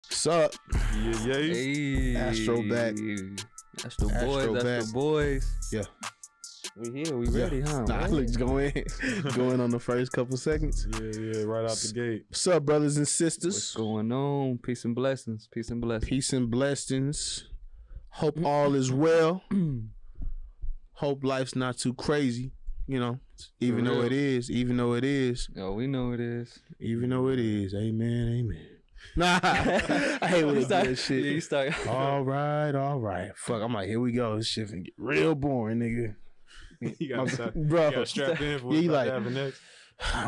What's up? Yeah. Hey, Astral back. Astral Boyz. Yeah. We here. We ready, huh? Nah, let's go in. Going on the first couple seconds. Yeah, right out the gate. What's up, brothers and What's sisters? going on? Peace and blessings. Peace and blessings. Hope all is well. Hope life's not too crazy. You know, even though it is. Oh, we know it is. Even though it is. Amen. Nah, I hate when they do that shit. Yeah, you start. All right. Fuck, I'm like, here we go. This shit finna get real boring, nigga. You got Bro, strapped in for Yeah, he what like- happened next.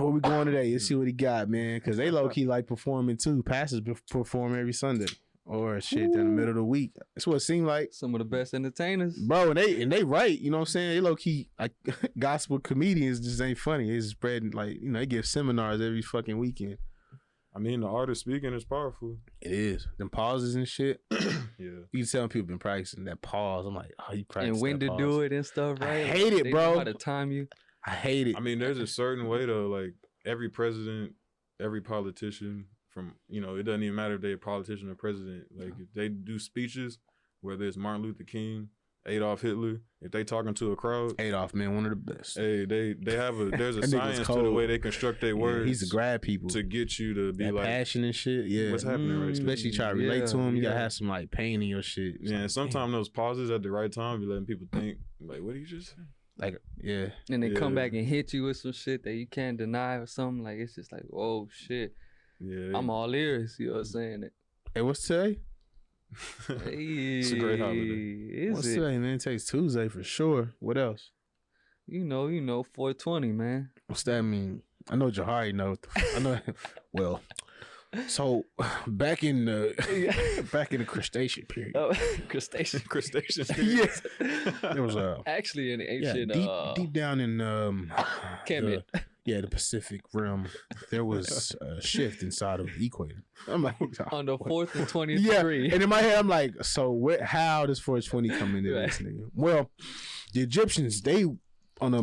where we going today? Let's see what he got, man. Because they low key like performing too. Pastors perform every Sunday or shit in the middle of the week. That's what it seemed like, Some of the best entertainers. bro. And they right. You know what I'm saying? They low key like gospel comedians just ain't funny. It's spreading like they give seminars every fucking weekend. I mean, the art of speaking is powerful. It is them pauses and shit. Yeah. You can tell people been practicing that pause. I'm like, oh, you practice And when that to pause. do it and stuff, I right? hate it, They bro. know how to time you. I hate it. I mean, there's a certain way though. Like every president, every politician, from it doesn't even matter if they're a politician or president. Like if they do speeches, whether it's Martin Luther King, Adolf Hitler, if they talking to a crowd, Adolf, man, one of the best. hey, there's a That nigga's science to the cold. way they construct their Yeah, words. he's to grab people. to get you to be That like, passion and shit. Yeah. what's happening right now? Especially try to relate to Yeah, him. You gotta yeah. have some like pain in your shit. It's Yeah, like, and sometimes those pauses at the right time be letting people think, like, what did you just say? like, yeah. And they come Yeah. back and hit you with some shit that you can't deny or something. Like, it's just like, oh, shit. Yeah, I'm all ears. You know what I'm saying? Hey, what's today? Hey, It's a great holiday. Is What's it? today, man? It takes Tuesday for sure. What else? You know, 420, man. What's that mean? I know Jahari know. I know. Well, so back in the crustacean period. Oh, crustacean. crustacean. Yes. There was a Actually, in the ancient deep down in Kemet. the Pacific realm, there was a shift inside of the equator. I'm like, on the 4th and 23. yeah, and in my head, I'm like, so how does 420 come into this nigga? Well, the Egyptians, they on a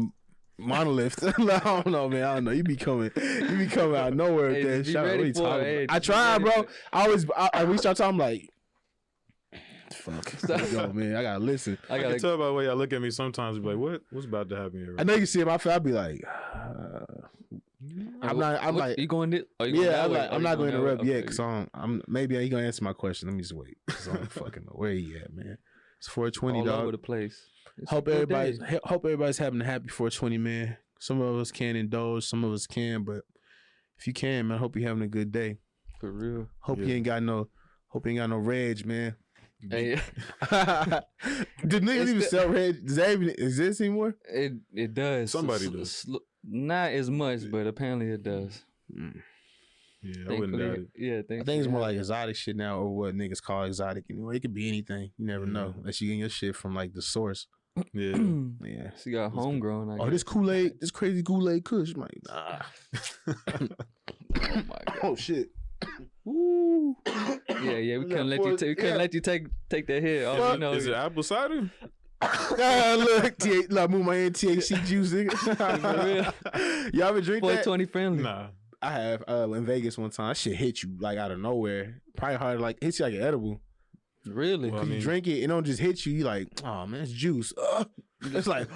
monolith. I don't know, man. I don't know. You be coming out of nowhere Hey, with that just be shit. What ready you for talking it. Hey, about? I just be try, ready bro. for it. We start talking, I'm like, fuck. Here we go, man. I gotta listen. I I can gotta tell by the way y'all look at me sometimes. Be like, what's about to happen here? I know you see it. My face, I'll be like, I'm What- like, you going to? Are you going yeah, that I'm way? like, Are I'm you not going to that way? interrupt yet Okay. because I'm maybe he gonna answer my question. Let me just wait. 'Cause I don't fucking know where he at, man. It's 420, all over dog. the place. It's a Hope good day. everybody's having a happy 420, man. Some of us can't indulge, some of us can, but if you can, man, I hope you're having a good day. For real. Hope you ain't got no reg, man. Hey, Did niggas It's even the- sell reg? Does that even exist anymore? it does. Somebody does. Not as much, but apparently it does. Yeah, I wouldn't doubt it. Yeah, I think it's more like exotic shit now, or what niggas call exotic anyway. It could be anything. You never know. Unless you get your shit from like the source. Yeah. Yeah. She got homegrown. I Oh, guess. this Kool-Aid, this crazy Kool-Aid Kush. I'm like, nah. Oh my god. Oh shit. Ooh. Yeah. We What's couldn't that let you. for? We couldn't Yeah. let you take that hit. Oh, Fuck. you know. Is it apple cider? Look, move my hand THC juice, nigga. Y'all ever drink that? 420 friendly. Nah. I have in Vegas one time. That shit hit you like out of nowhere. Probably hard, like hits you like an edible. Really? Well, I Cause you mean- drink it, it don't just hit you. You like, oh man, it's juice. It's like,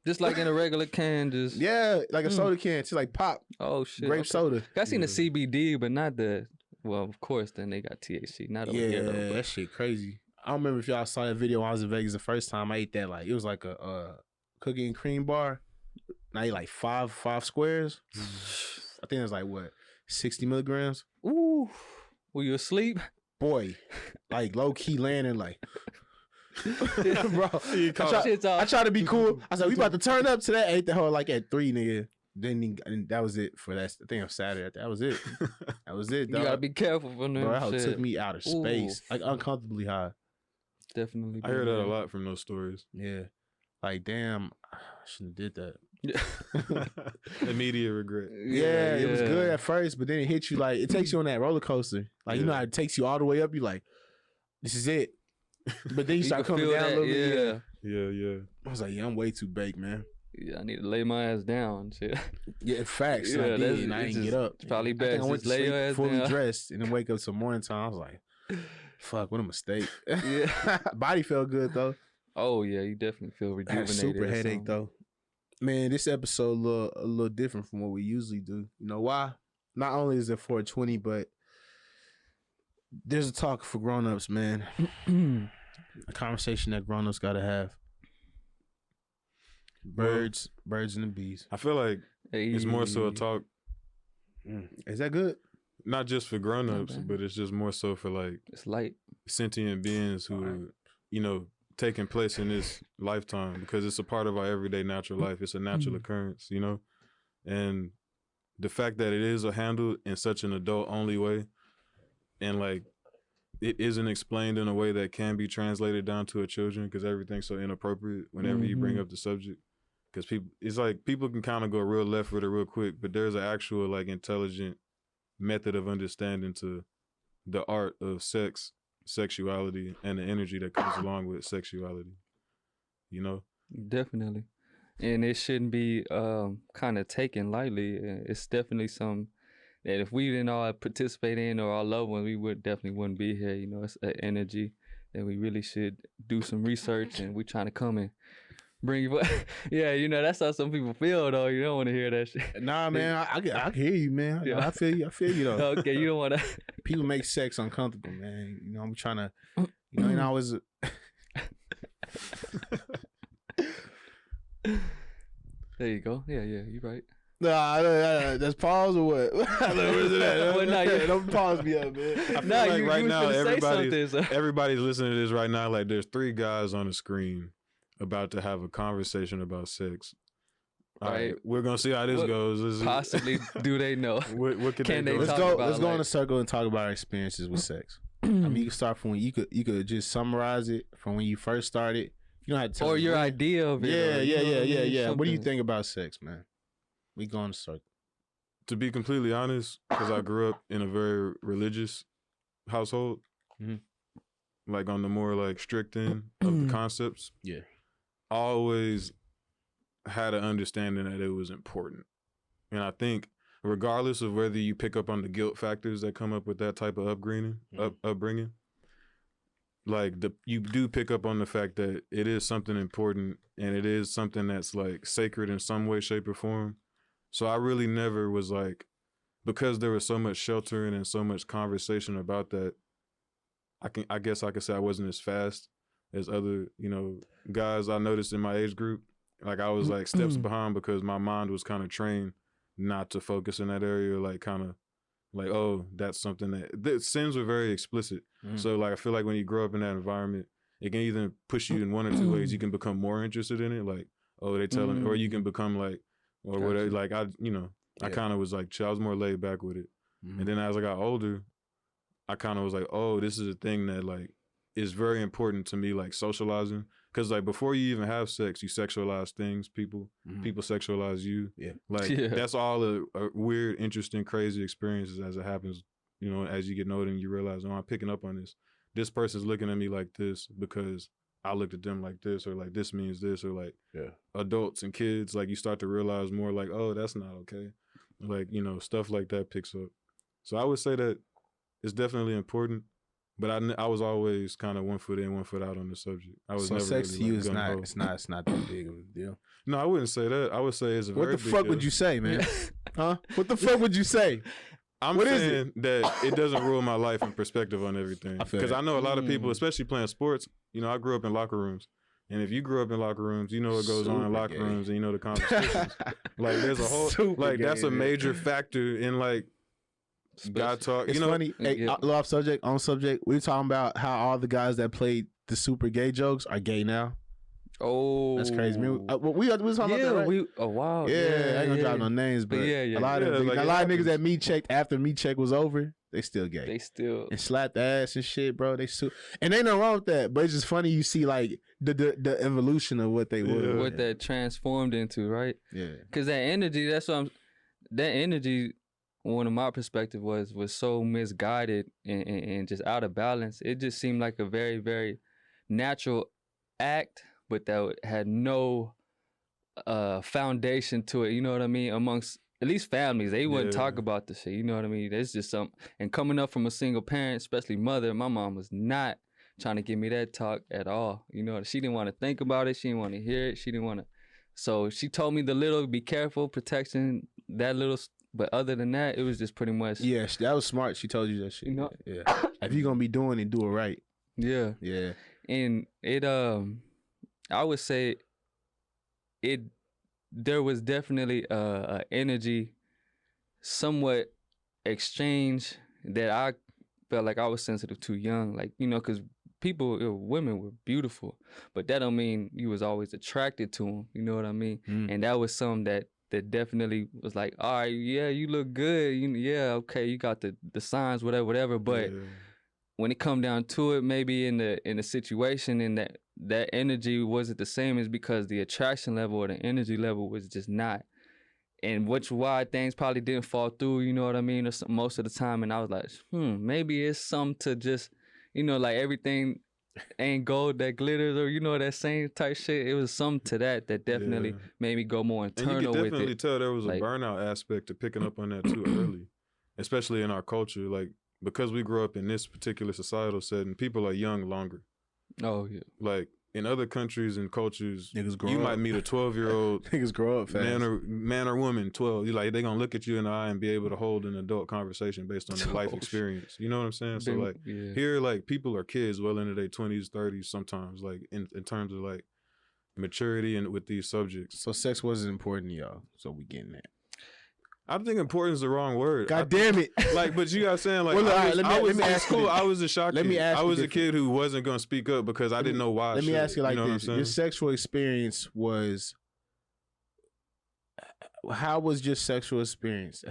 Just like in a regular can, just yeah, like a soda can. It's like pop, oh shit. grape okay. soda. I seen the CBD, but not the. Well, of course, then they got THC. Not over Yeah, here though. that shit crazy. I don't remember if y'all saw that video when I was in Vegas the first time. I ate that like it was like a cookie and cream bar. And I ate like five squares. I think it was like what 60 milligrams. But, ooh, were you asleep? Boy, like low key landing like. Bro, Shit's I off. tried to be cool. I said we about to turn up to that. I ate the whole like at 3, nigga. And that was it for that. I think on Saturday. That was it. That was it, You dog. gotta be careful from them. Bro, that hoe shit. took me out of space, Ooh. like uncomfortably high. Definitely. I hear that a lot from those stories. Yeah, like damn, I shouldn't have did that. Immediate regret. Yeah, it was good at first, but then it hits you like it takes you on that roller coaster. Like you know how it takes you all the way up. You like, this is it. But then you start can coming feel down a that, little bit. Yeah, yeah. I was like, yeah, I'm way too baked, man. Yeah, I need to lay my ass down. Shit. Yeah, facts. Yeah, I that's- did, and I it's didn't just- get up. it's probably I think best I went just to lay your sleep ass fully down. dressed and then wake up till morning time. I was like, Fuck, what a mistake. Yeah. Body felt good though. Oh yeah, you definitely feel I had a rejuvenated. super or headache something. though. Man, this episode a little different from what we usually do. You know why? Not only is it 420, but there's a talk for grown-ups, man. A conversation that grown-ups gotta have. Birds and the bees. I feel like it's more so a Hey. talk, Is that good? not just for grown-ups, bad. but it's just more so for like It's light. sentient beings who are, you know, taking place in this lifetime, because it's a part of our everyday natural life. It's a natural occurrence, you know? And the fact that it is handled in such an adult-only way, and like it isn't explained in a way that can be translated down to a children, because everything's so inappropriate whenever you bring up the subject. Because it's like people can kind of go real left with it real quick, but there's an actual like intelligent method of understanding to the art of sexuality, and the energy that comes along with sexuality, you know? Definitely. And it shouldn't be kind of taken lightly. It's definitely something that if we didn't all participate in, or our loved ones, we definitely wouldn't be here. You know, it's an energy that we really should do some research, and we trying to come and bring you. Yeah, you know, that's how some people feel though. You don't want to hear that shit. Nah, man, I hear you, man. Yeah. I feel you though. Okay, you don't want to. People make sex uncomfortable, man. You know, I'm trying to, you know, I was. There you go. Yeah, you're right. Nah, that's pause or what? Where's it at? Well, nah, Don't pause me up, man. I feel Nah, like you right was now finna say everybody's something, so- everybody's listening to this right now. Like there's 3 guys on the screen about to have a conversation about sex. All right, Right. we're gonna see how this What goes. Possibly, do they know? What could Can they they do? talk about, Let's go in like- a circle and talk about our experiences with sex. I mean, you can start from when you could just summarize it from when you first started. You don't have to tell Or us your when. idea of it. or, you know what I mean, Yeah. What do you something. think about sex, man? We go in a circle. To be completely honest, because I grew up in a very religious household, Mhm. like on the more like strict end of the concepts, Yeah. I always had an understanding that it was important. And I think regardless of whether you pick up on the guilt factors that come up with that type of upbringing, like you do pick up on the fact that it is something important, and it is something that's like sacred in some way, shape, or form. So I really never was like, because there was so much sheltering and so much conversation about that, I guess I could say I wasn't as fast as other, you know, guys I noticed in my age group. Like I was like steps behind, because my mind was kind of trained not to focus in that area, like kind of like, oh, that's something that the sins were very explicit. So like I feel like when you grow up in that environment, it can either push you in one or two ways. You can become more interested in it, like, oh, they telling, or you can become like, or whatever. Like I kind of was like, I was more laid back with it. And then as I got older, I kind of was like, oh, this is a thing that like is very important to me, like socializing. Because like before you even have sex, you sexualize things, people sexualize you. Yeah. Like Yeah. that's all a weird, interesting, crazy experiences as it happens, you know, as you get older and you realize, oh, I'm picking up on this. This person's looking at me like this because I looked at them like this, or like this means this, or like adults and kids, like you start to realize more like, oh, that's not okay. Like, you know, stuff like that picks up. So I would say that it's definitely important, but I was always kind of 1 foot in, 1 foot out on the subject. I was So never sex really, to you like, is gung-ho. it's not that big of a deal. No, I wouldn't say that. I would say it's a What very the big fuck deal. would you say, man? Huh? What the fuck would you say? I'm What is saying that it doesn't rule my life and perspective on everything. I feel Because that. I know a lot of people, especially playing sports, you know, I grew up in locker rooms. And if you grew up in locker rooms, you know what goes on in Super locker gay. rooms, and you know the conversations. Like there's a whole, Super like that's gay, a man. major factor in like guy talk. It's you know, funny. Hey, Yeah. off subject, on subject. We were talking about how all the guys that played the super gay jokes are gay now. Oh, That's crazy. Man, we was talking yeah, about that, right? oh wow, Yeah, I ain't gonna drop no names, But but yeah, a lot of yeah, like a it lot of niggas happens. that me checked after me check was over, they still gay. They still And slapped the ass and shit, bro. They and ain't nothing wrong with that. But it's just funny you see like the evolution of what they were. what that transformed into, right? Yeah. Because that energy, that energy, one of my perspective was so misguided and just out of balance. It just seemed like a very, very natural act, but that had no foundation to it. You know what I mean? Amongst at least families, they wouldn't Yeah. talk about the shit. You know what I mean? That's just something. And coming up from a single parent, especially mother, my mom was not trying to give me that talk at all. You know, she didn't want to think about it. She didn't want to hear it. She didn't want to. So she told me the little, be careful, protection, that little. But other than that, it was just pretty much. Yeah, that was smart. She told you that shit. You know? Yeah. If you're gonna be doing it, do it right. Yeah. Yeah. And it, I would say, there was definitely a energy, somewhat exchange that I felt like I was sensitive to young, like, you know, because women were beautiful, but that don't mean you was always attracted to them. You know what I mean? And that was something that definitely was like, all right, yeah, you look good. Yeah, okay, you got the signs, whatever. But when it come down to it, maybe in the situation, and that energy wasn't the same, is because the attraction level or the energy level was just not. And why things probably didn't fall through, you know what I mean, or most of the time. And I was like, maybe it's something to just, you know, like everything ain't gold that glitters, or, you know, that same type shit. It was something to that definitely made me go more internal with it. And you could definitely tell there was a burnout aspect to picking up on that too early, especially in our culture. Like, because we grew up in this particular societal setting, people are young longer. Oh, yeah. Like, in other countries and cultures, you might meet a 12-year-old niggas grow up fast. Man or woman, 12. You like, they gonna look at you in the eye and be able to hold an adult conversation based on their life experience. You know what I'm saying? So like here, like, people are kids well into their 20s, 30s sometimes, like in terms of like maturity and with these subjects. So sex wasn't important to y'all. So we getting that. I think important is the wrong word. God damn it! Like, but you got saying like, well, I was a shock Let kid. me ask I was you a kid who wasn't gonna speak up because I didn't know why. Let me ask you like this: what your sexual experience was. How was your sexual experience?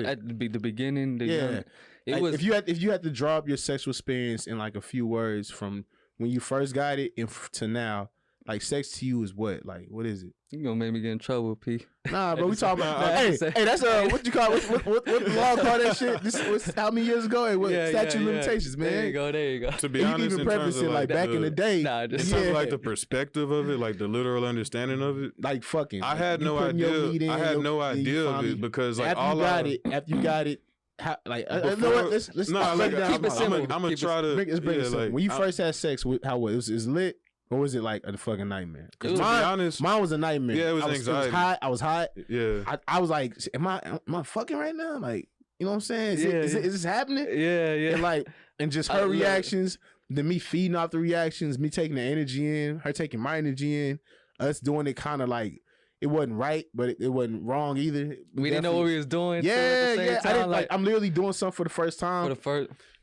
At the beginning, it like, was. If you had to draw up your sexual experience in like a few words from when you first got it and to now, like, sex to you is what? Like, what is it? You gonna make me get in trouble, P. Nah, but we talking about hey, that's what you call what the law call that shit? This was how many years ago? Hey, what statute of limitations, man? There you go. To be honest, you can even preface it like back in the day. In terms of like the perspective of it, like the literal understanding of it, like fucking. I had no idea. I had no idea of it because like after you got it. How, like, before, know what? Let's like, keep it simple. I'm gonna try to. Let's bring it simple. When you first had sex, how was it? Was lit? Or was it like a fucking nightmare? To be honest, mine was a nightmare. Yeah, it was anxiety. I was hot. Yeah. I was like, am I fucking right now? Like, you know what I'm saying? Is this happening? Yeah. And just her reactions, then me feeding off the reactions, me taking the energy in, her taking my energy in, us doing it kind of like, it wasn't right, but it wasn't wrong either. We didn't know what we was doing. Yeah. I didn't, like, I'm literally doing something for the first time.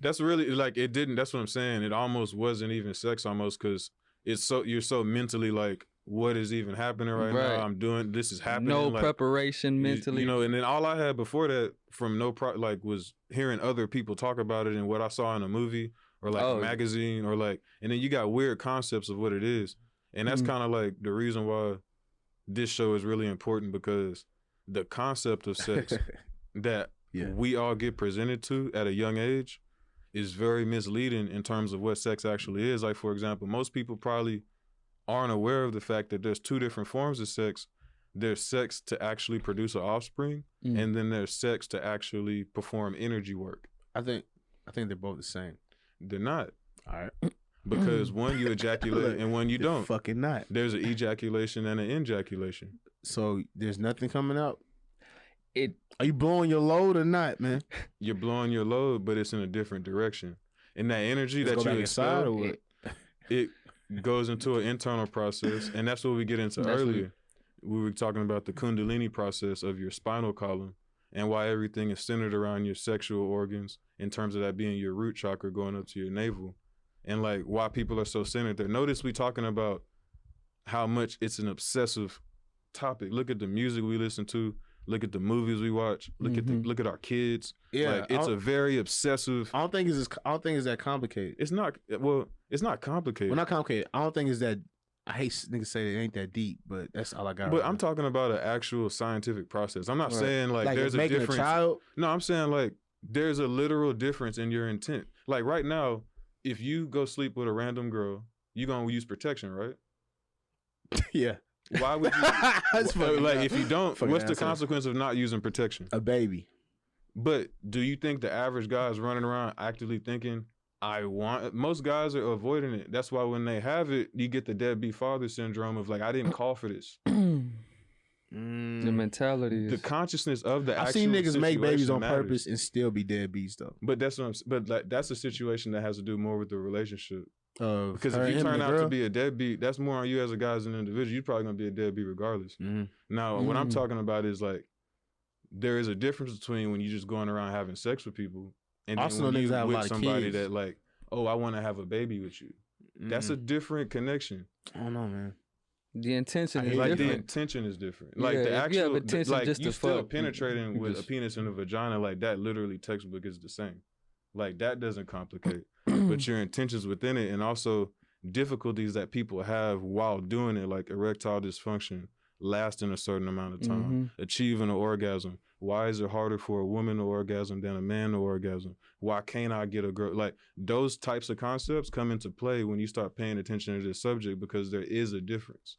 That's really like, it didn't. That's what I'm saying. It almost wasn't even sex, almost, because you're so mentally like, what is even happening right now? I'm doing this is happening. No like, preparation mentally. You know, and then all I had before that from was hearing other people talk about it and what I saw in a movie or like a magazine or like, and then you got weird concepts of what it is, and that's kind of like the reason why this show is really important, because the concept of sex that we all get presented to at a young age is very misleading in terms of what sex actually is. Like, for example, most people probably aren't aware of the fact that there's two different forms of sex. There's sex to actually produce an offspring, and then there's sex to actually perform energy work. I think they're both the same. They're not. All right. Because one you ejaculate and one you don't. Fucking not. There's an ejaculation and an ejaculation. So there's nothing coming out. Are you blowing your load or not, man? You're blowing your load, but it's in a different direction. And that energy that you expel, it goes into an internal process, and that's what we get into earlier. We were talking about the Kundalini process of your spinal column and why everything is centered around your sexual organs in terms of that being your root chakra going up to your navel, and like why people are so centered there. Notice we talking about how much it's an obsessive topic. Look at the music we listen to. Look at the movies we watch. Look at our kids. Yeah, like, it's a very obsessive. I don't think it's that complicated. It's not. Well, it's not complicated. Well, not complicated. I don't think it's that. I hate niggas say it ain't that deep, but that's all I got. But I'm talking about an actual scientific process. I'm not saying like there's a difference. A child? No, I'm saying like there's a literal difference in your intent. Like right now, if you go sleep with a random girl, you gonna use protection, right? Yeah. why would you? That's funny, like nah. if you don't, Fucking what's the asshole. consequence of not using protection? A baby. But do you think the average guy is running around actively thinking, I want? Most guys are avoiding it. That's why when they have it, you get the deadbeat father syndrome of like, I didn't call for this. The mentality The is consciousness of the I've actual seen niggas make babies situation on matters. purpose and still be deadbeats though. But that's what I'm. But like, that's a situation that has to do more with the relationship. Because Because if you turn out to be a deadbeat, that's more on you as a guy as an individual. You're probably gonna be a deadbeat regardless. Now, what I'm talking about is like, there is a difference between when you just going around having sex with people and Also then when niggas you have a with lot of somebody kids. that like, oh, I want to have a baby with you. That's a different connection. I don't know, man. the intention is Like the different. intention is different. Yeah, Like the if you have actual, intention like just you to still fuck, penetrating you with just- a penis and a vagina, like that literally textbook is the same. Like that doesn't complicate, but your intentions within it, and also difficulties that people have while doing it, like erectile dysfunction, lasting a certain amount of time, achieving an orgasm. Why is it harder for a woman to orgasm than a man to orgasm? Why can't I get a girl? Like those types of concepts come into play when you start paying attention to this subject, because there is a difference.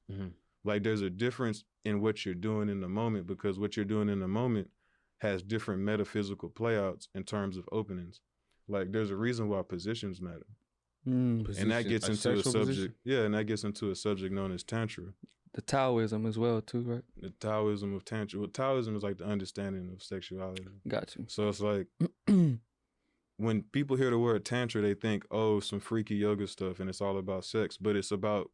Like there's a difference in what you're doing in the moment, because what you're doing in the moment has different metaphysical playouts in terms of openings. Like there's a reason why positions matter. And that gets into a subject. Yeah, and that gets into a subject known as Tantra. The Taoism as well too, right? The Taoism of Tantra. Well, Taoism is like the understanding of sexuality. Got you. So it's like when people hear the word Tantra, they think, oh, some freaky yoga stuff and it's all about sex, but it's about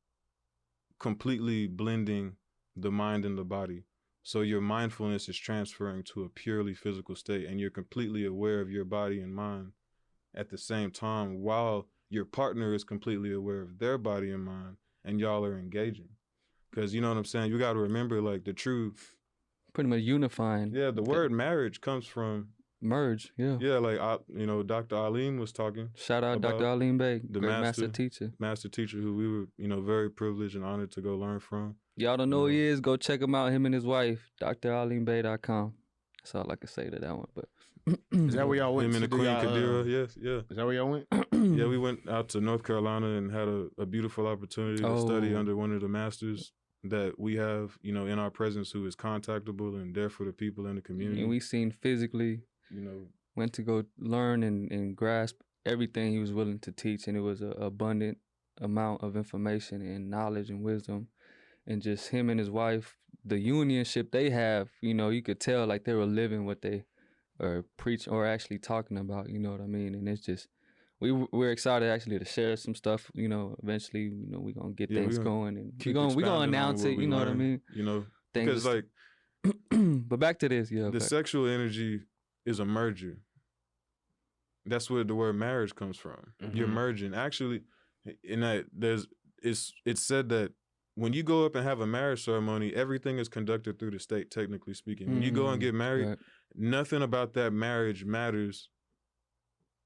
completely blending the mind and the body. So your mindfulness is transferring to a purely physical state, and you're completely aware of your body and mind at the same time, while your partner is completely aware of their body and mind, and y'all are engaging. Because you know what I'm saying? You got to remember, like, the true... Pretty much unifying. Yeah, the word marriage comes from... Merge, yeah. Yeah, like, Dr. Alim was talking. Shout out about Dr. Alim Bey, the great master teacher. Master teacher who we were, very privileged and honored to go learn from. Y'all don't know who he is, go check him out, him and his wife, draalimbey.com. That's all I can say to that one. But Is that where y'all went? Him and the Queen Kadira, yes, yeah. Is that where y'all went? Yeah, we went out to North Carolina and had a beautiful opportunity to study under one of the masters that we have, in our presence, who is contactable and there for the people in the community. And we seen physically, went to go learn and grasp everything he was willing to teach, and it was an abundant amount of information and knowledge and wisdom. And just him and his wife, the unionship they have, you could tell like they were living what they are preaching or actually talking about, you know what I mean? And it's just, we're excited actually to share some stuff, eventually, we're going to get things going, and we're going to announce it, you know what I mean? Because like, but back to this, the sexual energy is a merger. That's where the word marriage comes from. You're merging. Actually, in that it's said that when you go up and have a marriage ceremony, everything is conducted through the state, technically speaking. When you go and get married, nothing about that marriage matters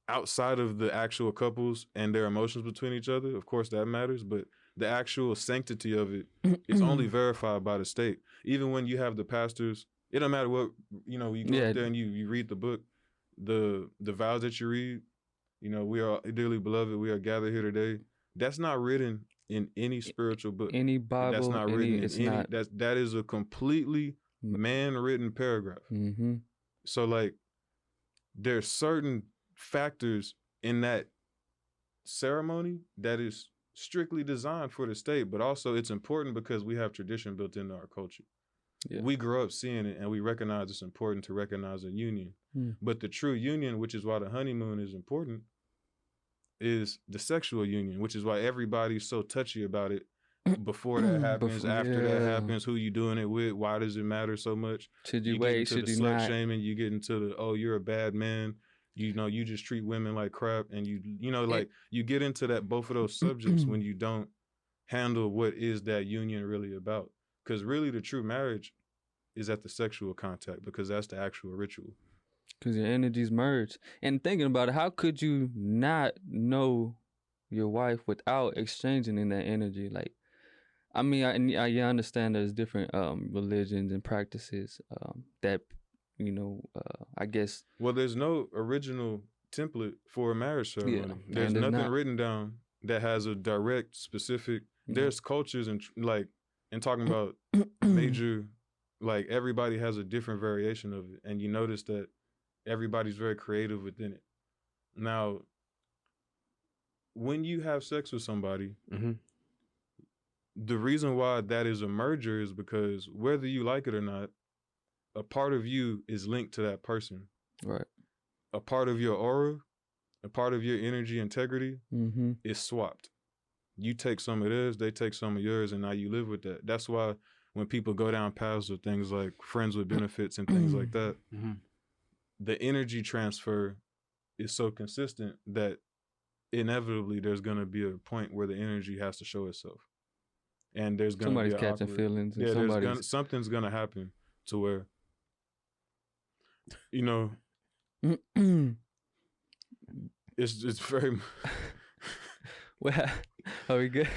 outside of the actual couples and their emotions between each other. Of course, that matters, but the actual sanctity of it is only verified by the state. Even when you have the pastors, it don't matter what, you go up there and you read the book, the vows that you read, we are dearly beloved, we are gathered here today. That's not written in any spiritual book. Any Bible. That's not written in any. Not. That is a completely man-written paragraph. So like, there's certain factors in that ceremony that is strictly designed for the state, but also it's important because we have tradition built into our culture. Yeah. We grow up seeing it, and we recognize it's important to recognize a union. But the true union, which is why the honeymoon is important, is the sexual union, which is why everybody's so touchy about it before that happens, after that happens, who you doing it with, why does it matter so much? Should you wait, should you not? Shaming, you get into the, oh, you're a bad man, you just treat women like crap, and you get into that, both of those subjects when you don't handle what is that union really about. Because really the true marriage is at the sexual contact, because that's the actual ritual. Because your energies merge. And thinking about it, how could you not know your wife without exchanging in that energy? Like, I mean, I understand there's different religions and practices that, I guess. Well, there's no original template for a marriage ceremony. Yeah, there's nothing written down that has a direct, specific. There's cultures and like and talking about major, like everybody has a different variation of it, and you notice that everybody's very creative within it. Now, when you have sex with somebody, the reason why that is a merger is because whether you like it or not, a part of you is linked to that person. Right. A part of your aura, a part of your energy integrity is swapped. You take some of theirs, they take some of yours, and now you live with that. That's why when people go down paths of things like friends with benefits and things like that, the energy transfer is so consistent that inevitably there's going to be a point where the energy has to show itself. And there's going to be somebody's catching feelings. And something's going to happen to where, you know, it's very... Well, are we good?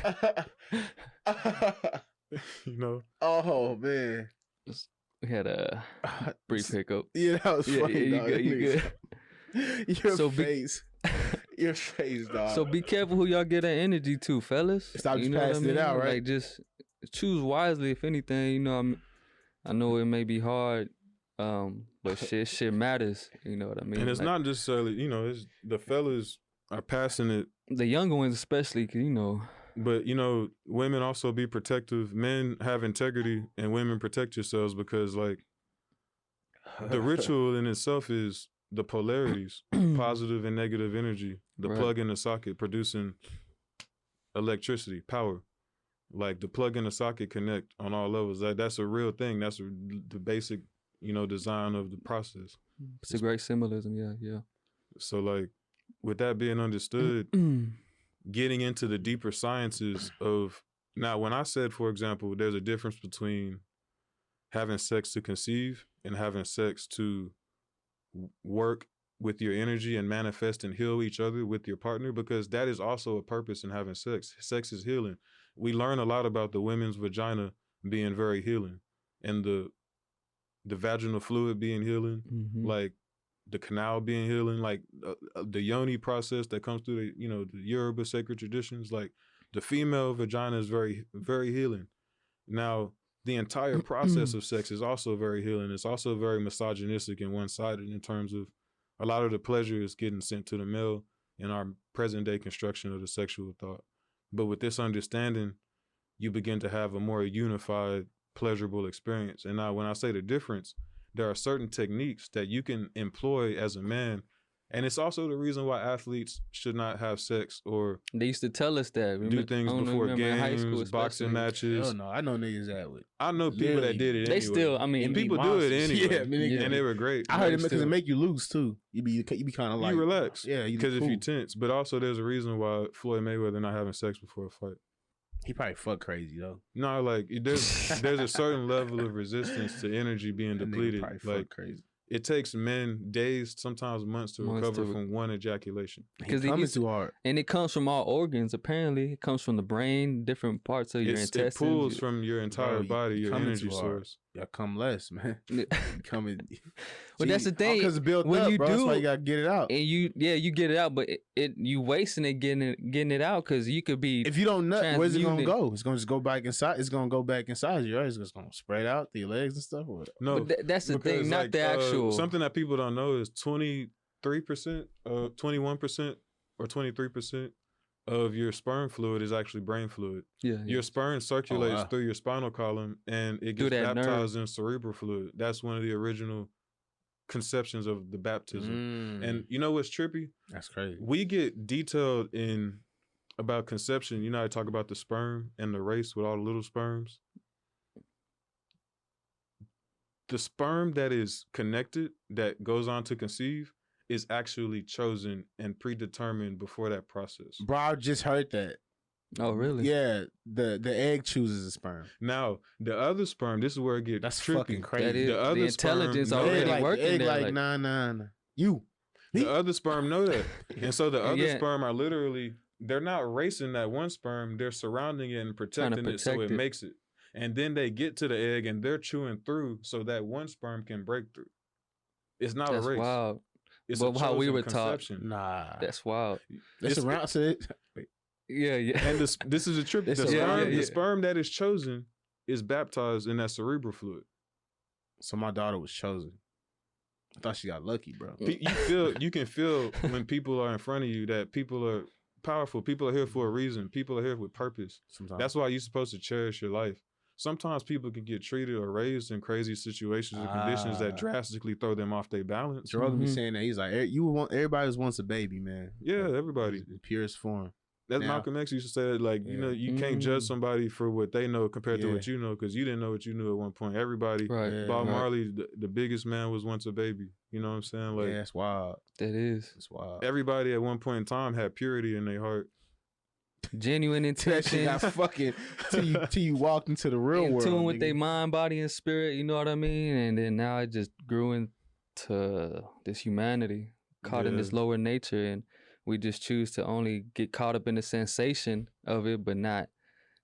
You know? Oh, man. We had a brief hiccup. Yeah, that was funny, you dog. good, you good. Your face. Your face, dog. So be careful who y'all get that energy to, fellas. Stop just know what passing it out, right? Like, just choose wisely, if anything. You know, I know it may be hard, but shit matters. You know what I mean? And it's like, not necessarily, you know, it's the fellas are passing it. The younger ones especially, because, you know. But, you know, women also be protective. Men have integrity, and women protect yourselves because, like, the ritual in itself is the polarities, positive and negative energy, the plug in the socket producing electricity, power. Like, the plug in the socket connect on all levels. That's a real thing. That's the basic, you know, design of the process. It's a great symbolism, yeah. So, like, with that being understood, getting into the deeper sciences of... Now, when I said, for example, there's a difference between having sex to conceive and having sex to work with your energy and manifest and heal each other with your partner, because that is also a purpose in having sex. Sex is healing. We learn a lot about the women's vagina being very healing, and the vaginal fluid being healing, like the canal being healing, like the yoni process that comes through the, you know, the Yoruba sacred traditions. Like, the female vagina is very, very healing. Now, the entire process of sex is also very healing. It's also very misogynistic and one-sided in terms of a lot of the pleasure is getting sent to the male in our present day construction of the sexual thought. But with this understanding, you begin to have a more unified, pleasurable experience. And now when I say the difference, there are certain techniques that you can employ as a man. And it's also the reason why athletes should not have sex or... They used to tell us that. Do things before games, boxing matches. Hell no, I know niggas that would. I know people that did it They anyway. still, I mean... And people do it anyway. Yeah, and they were great. I heard it because it make you loose too. You be kind of like... You relax. Yeah, because if you tense. But also there's a reason why Floyd Mayweather not having sex before a fight. He probably fuck crazy though. No, like there's a certain level of resistance to energy being depleted. Probably like fuck crazy. It takes men days, sometimes months to recover from one ejaculation. Because coming too hard. And it comes from all organs, apparently. It comes from the brain, different parts of your intestines. It pulls from your entire body, your energy source. Y'all come less, man. Coming. Well, that's the thing. Because it's built up, bro. That's why you gotta get it out. And you get it out, but you wasting it getting it out because you could be. If you don't nut, where's it gonna go? It's gonna just go back inside. It's gonna go back inside you, right? It's just gonna spread out through your legs and stuff. Or no, but that's the thing, not the actual. Something that people don't know is 23%, 21%, or 23% of your sperm fluid is actually brain fluid. Yeah. Your sperm circulates through your spinal column and it gets baptized in cerebral fluid. That's one of the original conceptions of the baptism. And you know what's trippy? That's crazy. We get detailed about conception. You know, I talk about the sperm and the race with all the little sperms. The sperm that is connected, that goes on to conceive, is actually chosen and predetermined before that process. Bro, I just heard that. Oh, really? Yeah, the egg chooses the sperm. Now, the other sperm, this is where it gets trippy. Fucking crazy. The other intelligence sperm already working egg there. Like, nah. You. The other sperm know that. And so the other sperm are literally, they're not racing that one sperm, they're surrounding it and protecting it so it makes it. And then they get to the egg and they're chewing through so that one sperm can break through. It's not a race. Wild. It's but how we were conception. taught. Nah. That's wild. It's around to it. Yeah. And this is a trip. The sperm that is chosen is baptized in that cerebral fluid. So my daughter was chosen. I thought she got lucky, bro. You can feel when people are in front of you that people are powerful. People are here for a reason. People are here with purpose. Sometimes. That's why you're supposed to cherish your life. Sometimes people can get treated or raised in crazy situations or conditions that drastically throw them off their balance. Gerald be saying that. He's like, everybody was once a baby, man. Yeah, everybody. In purest form. That's Malcolm X used to say that, like, you know, you can't judge somebody for what they know compared to what you know, because you didn't know what you knew at one point. Everybody, Bob Marley, the biggest man was once a baby. You know what I'm saying? Like, that's wild. That is. That's wild. Everybody at one point in time had purity in their heart. Genuine intention. Got fucking till you walked into the real world. In tune with their mind, body, and spirit. You know what I mean? And then now it just grew into this humanity, caught in this lower nature, and we just choose to only get caught up in the sensation of it, but not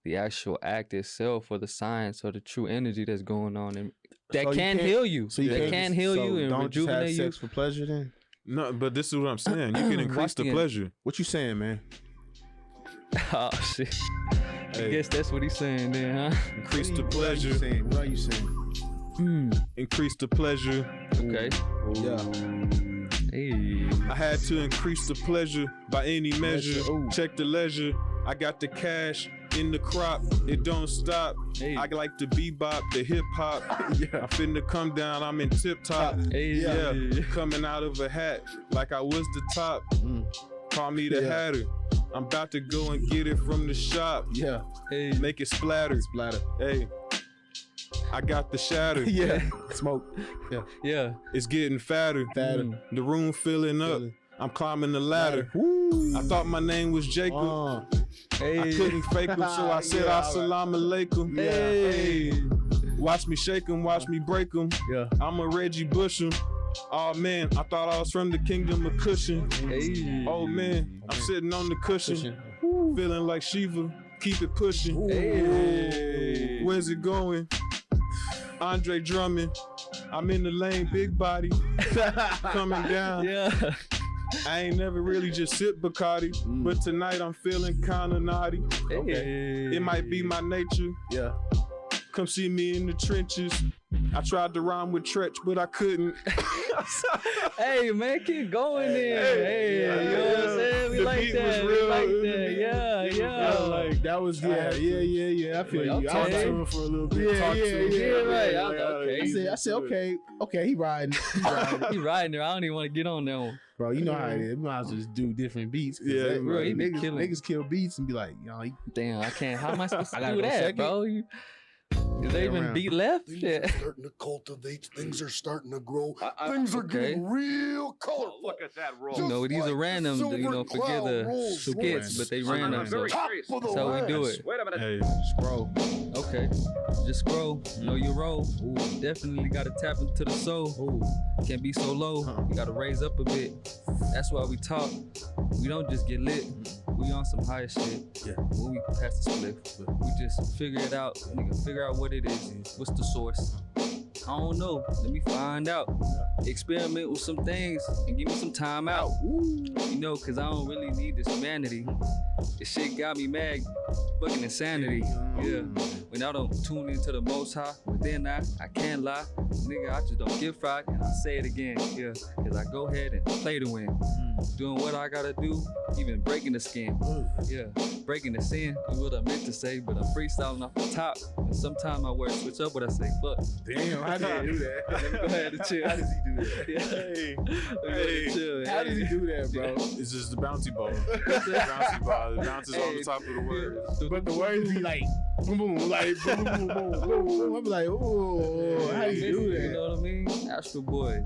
the actual act itself or the science or the true energy that's going on. And that So can heal you. So you can heal you and don't just have rejuvenate you. sex for pleasure then? No, but this is what I'm saying. You can increase the pleasure. What you saying, man? Oh, shit. I guess that's what he's saying then, huh? Increase the pleasure. What are you saying? Increase the pleasure. Okay. Yeah. Hey. I had to increase the pleasure by any measure. Check the leisure. I got the cash in the crop. It don't stop. Hey. I like the bebop, the hip hop. I finna come down. I'm in tip top. Hey. Yeah. Coming out of a hat like I was the top. Call me the Hatter. I'm about to go and get it from the shop. Yeah. Hey. Make it splatter. Splatter. Hey. I got the shatter. Smoke. Yeah. It's getting fatter. The room filling up. I'm climbing the ladder. I thought my name was Jacob. I couldn't fake him, so I said assalamu alaikum. Hey. Watch me shake him, watch me break him. Yeah. I'm a Reggie Bush'em. Oh man, I thought I was from the kingdom of cushion. Hey. Oh man, I'm sitting on the cushion. Feeling like Shiva. Keep it pushing. Hey. Where's it going? Andre Drummond. I'm in the lane, big body. Coming down. Yeah. I ain't never really just sip Bacardi, but tonight I'm feeling kinda naughty. Hey. It might be my nature. Yeah. Come see me in the trenches. I tried to rhyme with Tretch, but I couldn't. Hey, man, keep going there. Hey, you know what I'm saying? We The like beat that. was We real. like that. Yeah. Like that was yeah. I feel you. I talked to him for a little bit. Right. I said okay. He riding. He riding there. I don't even want to get on that one. Bro, you know how it is. We might as well just do different beats. Yeah, bro, he be killing. Niggas kill beats and be like, you know, Damn, I can't. How am I supposed to I gotta do go that, second. bro? Did they even around. beat left? Things Yeah. are starting to cultivate. Things are starting to grow. I- Things are okay. getting real colorful. Look at that roll. You know, these are like random, silver you know, forget cloud the rolls skits, but they royce. random. I'm So very Top curious. of the that's how we do line. it. Wait a minute. Hey, scroll. Okay. Just scroll. Know your role. Definitely got to tap into the soul. Can't be so low. You got to raise up a bit. That's why we talk. We don't just get lit. We on some higher shit. Yeah. When we pass the split, we just figure it out. Nigga, figure out what it is. What's the source? I don't know. Let me find out. Experiment with some things and give me some time out. You know, cause I don't really need this humanity. This shit got me mad. Fucking insanity. Yeah. When I don't tune into the most high, within I can't lie. Nigga, I just don't get fried. And I say it again. Yeah. Cause I go ahead and play to win. Doing what I gotta do, even breaking the skin. Yeah. Breaking the sin is what I meant to say, but I'm freestyling off the top. And sometimes my words switch up, but I say, fuck. Damn, how did he do that? Let me go ahead and chill. How does he do that? Yeah. Hey. Chill. How does he do that, bro? it's just the bouncy ball. Bouncy ball. It bounces on the top of the words. But the words be like boom boom, like boom boom boom boom boom. I'm like, oh, how do you do You that? know what I mean? Astral Boyz.